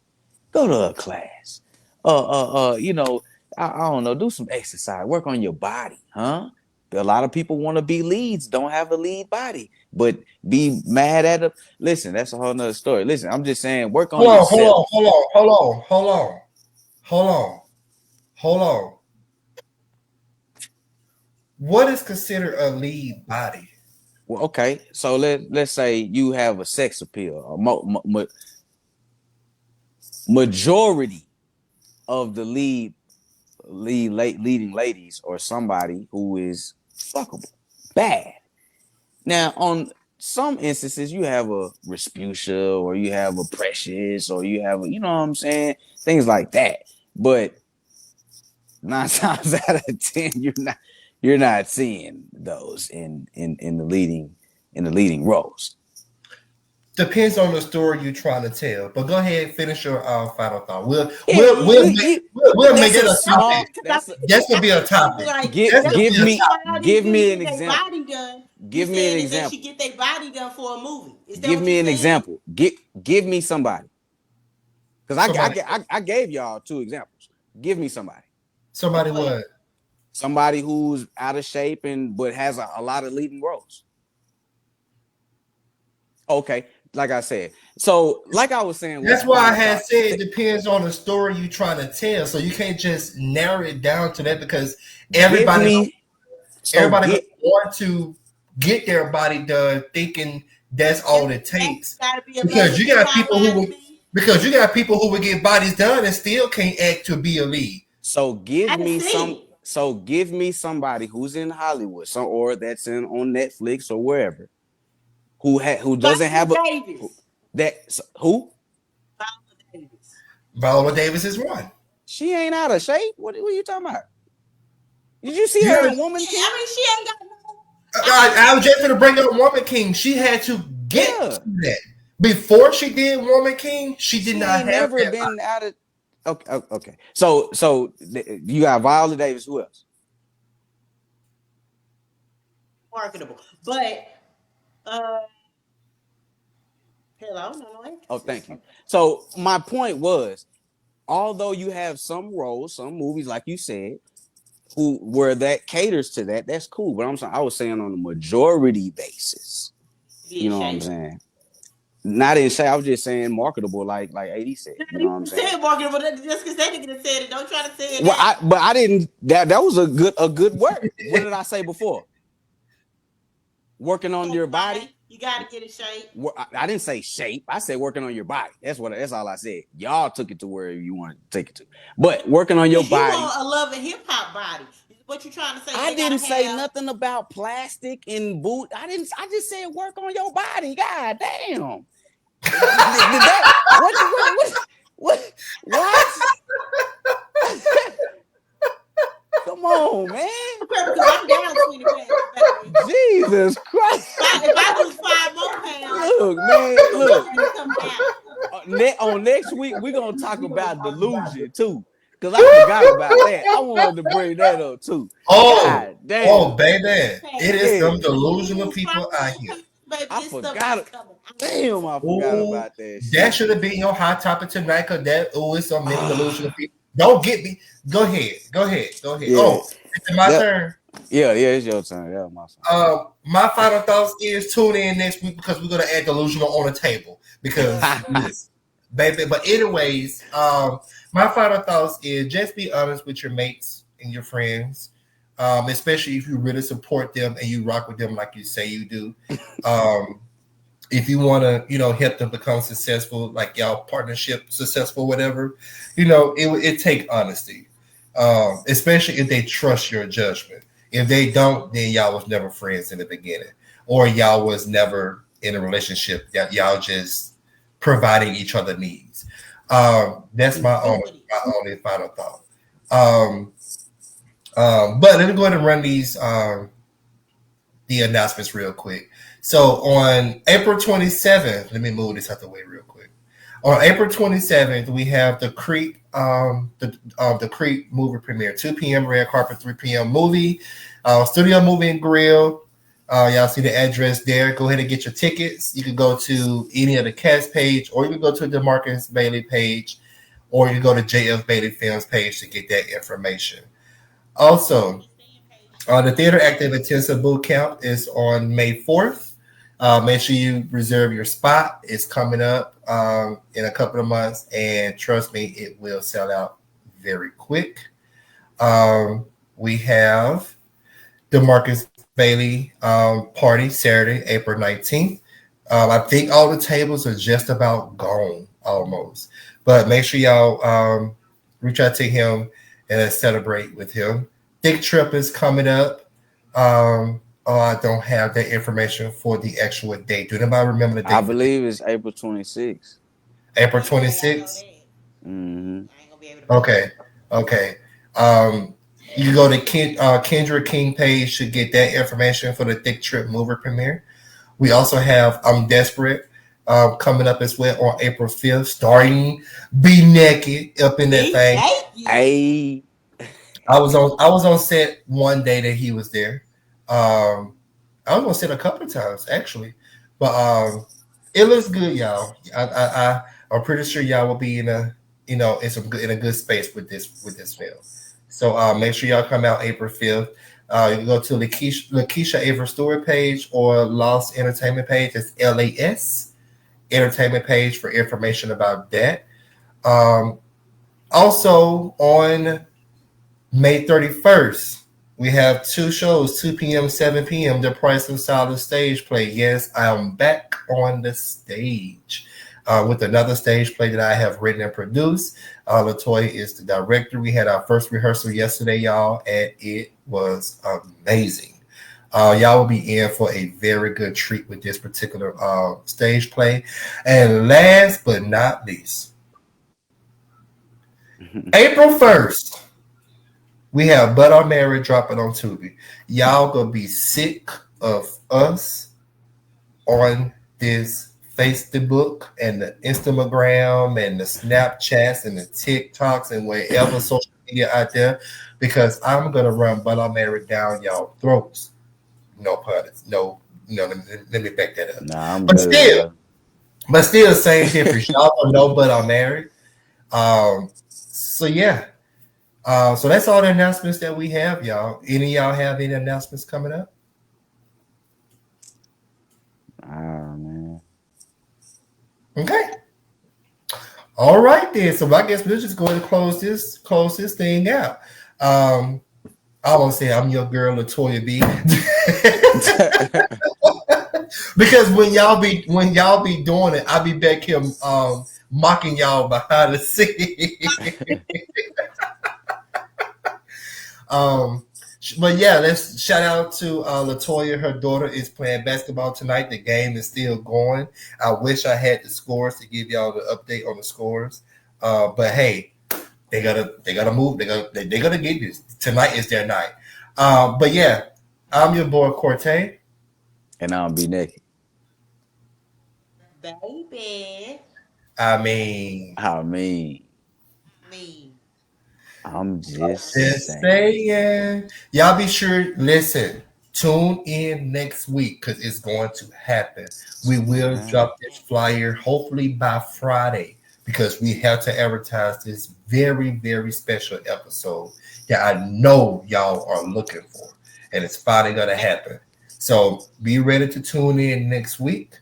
go to a class. You know, I don't know, do some exercise, work on your body, huh? A lot of people want to be leads, don't have a lead body, but be mad at them. Listen, that's a whole nother story. Listen, I'm just saying, work on
Hold on, hold
yourself.
on, hold on, hold on, hold on, hold on, hold on. What is considered a lead body?
Well, okay, so let's say you have a sex appeal. Majority of the leading ladies or somebody who is fuckable, bad. Now, on some instances, you have a Respucia or you have a Precious or you have a, you know what I'm saying, things like that. But 9 times out of 10, you're not seeing those in the leading roles.
Depends on the story you're trying to tell. But go ahead, finish your final thought. We'll
Yeah,
we'll we'll make, we'll make
that's
it
a
a
small.
topic.
Because
That's a,
That's
I
gonna be a
think
topic.
like
give
That's gonna
give
be a
me
topic.
all these
give
bitches
me an
get their
example.
body done. You
Give me an
saying is they should
example.
get their body done for a movie? Is that
Give
what you
me an
saying?
example. Give me somebody. Because
Somebody,
I gave y'all two examples. Give me somebody.
somebody
What?
what?
Somebody who's out of shape and but has a lot of leading roles. Okay, like I said. So, like I was saying with
That's
the
why I
final
had
thought,
said it depends on the story you're trying to tell. So you can't just narrow it down to that because
give
everybody
me so
everybody gonna
get
want to get their body done thinking that's all it
That
takes.
got to be a love
Because
and
you
hip
got
hop
people who
body,
would
B.
get bodies done and still can't act to be a lead.
so
I
give
can
me some
see.
so give me somebody who's in Hollywood, or that's in on Netflix or wherever, who doesn't have
Viola
a
Davis.
who
Viola Davis.
Viola Davis is one.
she ain't out of shape. What are you talking about? Did you see
You
her
heard,
in Woman King?
I mean, she ain't got no.
I was just going to bring up Woman King. She had to get to
Yeah,
that. Before she did Woman King, she did
she
not
ain't
have
never
that.
been out of. Okay, okay. So you got Viola Davis. Who else?
Marketable. But uh hell, I don't know no
Oh,
actresses.
thank you. So my point was, although you have some roles, some movies, like you said, who where that caters to that, that's cool. But I was saying on a majority basis.
Be
You
in
know what I'm
shape.
saying? Not in shape. I was just saying marketable, like AD said.
You
You know what I'm saying?
said marketable just because that nigga said it. Don't try to say it
Well,
now.
but I didn't. That was a good word. What did I say before? Working on
On
your
your
body.
body, you got to get in shape.
I didn't say shape. I said working on your body. That's all I said. Y'all took it to where you want to take it to. But working on your
Because you
body.
want a love and hip hop body. What you trying to say?
I
They gotta
didn't say
have.
nothing about plastic and boot. I didn't. I just said work on your body. God damn. Did that? What? What? Come on, man.
Because I'm down 20 pounds, baby.
Jesus Christ.
If I lose 5 more pounds,
Look, man, look.
it's coming out.
On next week, we're gonna talk about delusion too. Cause I forgot about that. I wanted to bring that up too. God damn.
Baby. It is some
If
delusional
you
people
lose 5
out
more
here.
pounds, baby,
I
this stuff
forgot
is
it.
coming out.
Damn, I forgot about that shit.
That should have been your hot topic tonight, because it's so many delusional people. Don't get me. Go ahead.
Yeah.
Oh, it's my turn.
Yeah, it's your turn. Yeah, my turn.
My final thoughts is tune in next week, because we're gonna add delusional on the table. Because baby. But anyways, my final thoughts is just be honest with your mates and your friends, especially if you really support them and you rock with them like you say you do. If you want to, help them become successful, like y'all partnership successful, whatever, it take honesty, especially if they trust your judgment. If they don't, then y'all was never friends in the beginning, or y'all was never in a relationship that y'all just providing each other needs. That's my only final thought. But let me go ahead and run these the announcements real quick. So on April 27th, let me move this out the way real quick. On April 27th, we have the Creep the Creep movie premiere, 2 p.m. red carpet, 3 p.m. movie, studio movie and grill. Y'all see the address there. Go ahead and get your tickets. You can go to any of the cast page, or you can go to the Marcus Bailey page, or you can go to JF Bailey Films page to get that information. Also, the Theater Active Intensive Boot Camp is on May 4th. Make sure you reserve your spot. It's coming up in a couple of months, and trust me, it will sell out very quick. We have the Marcus Bailey party Saturday, April 19th. I think all the tables are just about gone almost, but make sure y'all reach out to him and celebrate with him. Thick Trip is coming up. I don't have that information for the actual date. Do anybody remember the date?
I believe it's April 26th.
April 26th?
Mm-hmm.
Okay. You can go to Kendra King page to get that information for the Thick Trip movie premiere. We also have I'm Desperate coming up as well on April 5th, starring Be Naked up in that thing.
Hey.
I was on set one day that he was there. I was on set a couple of times actually, but it looks good, y'all. I'm pretty sure y'all will be in a in a good space with this film. So make sure y'all come out April 5th. You can go to Lakeisha Avery Stewart page or Lost Entertainment page. It's LAS Entertainment page for information about that. Also on May 31st, we have 2 shows, 2 p.m., 7 p.m. The Price of Silence stage play. Yes, I am back on the stage with another stage play that I have written and produced. LaToya is the director. We had our first rehearsal yesterday, y'all, and it was amazing. Y'all will be in for a very good treat with this particular stage play. And last but not least, April 1st, we have But I'm Married dropping on Tubi. Y'all gonna be sick of us on this Facebook and the Instagram and the Snapchats and the TikToks and wherever social media out there, because I'm gonna run But I'm Married down y'all throats. No puns. No, let me back that up.
Nah, I'm good.
Still, same difference. Y'all don't know But I'm Married. So yeah. So that's all the announcements that we have, y'all. Any of y'all have any announcements coming up?
Man.
Okay. All right then. So I guess we're just going to close this thing out. I won't say I'm your girl LaToya B. Because when y'all be doing it, I'll be back here mocking y'all behind the scenes. But yeah, let's shout out to LaToya. Her daughter is playing basketball tonight. The game is still going. I wish I had the scores to give y'all the update on the scores. But hey, they gotta move. They gotta get this. Tonight is their night. But yeah, I'm your boy Corte.
And I'll be naked.
Baby.
I mean,
Me.
I'm just
just
saying.
saying. Y'all be sure, listen, tune in next week because it's going to happen. We will drop this flyer hopefully by Friday because we have to advertise this very, very special episode that I know y'all are looking for. And it's finally going to happen. So be ready to tune in next week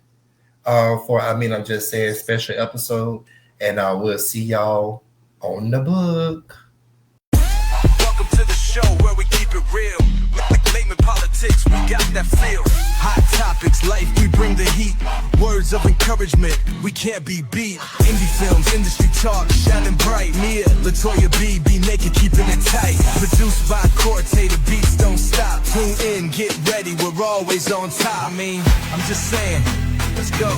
for, I'm just saying, special episode. And we'll see y'all on the book.
Welcome to the show where we keep it real. Layman politics, we got that feel. Hot topics, life, we bring the heat. Words of encouragement, we can't be beat. Indie films, industry talk, shining bright. Mia, Latoya B, be naked, keeping it tight. Produced by Corte, the beats don't stop. Tune in, get ready, we're always on top. I'm just saying, let's go.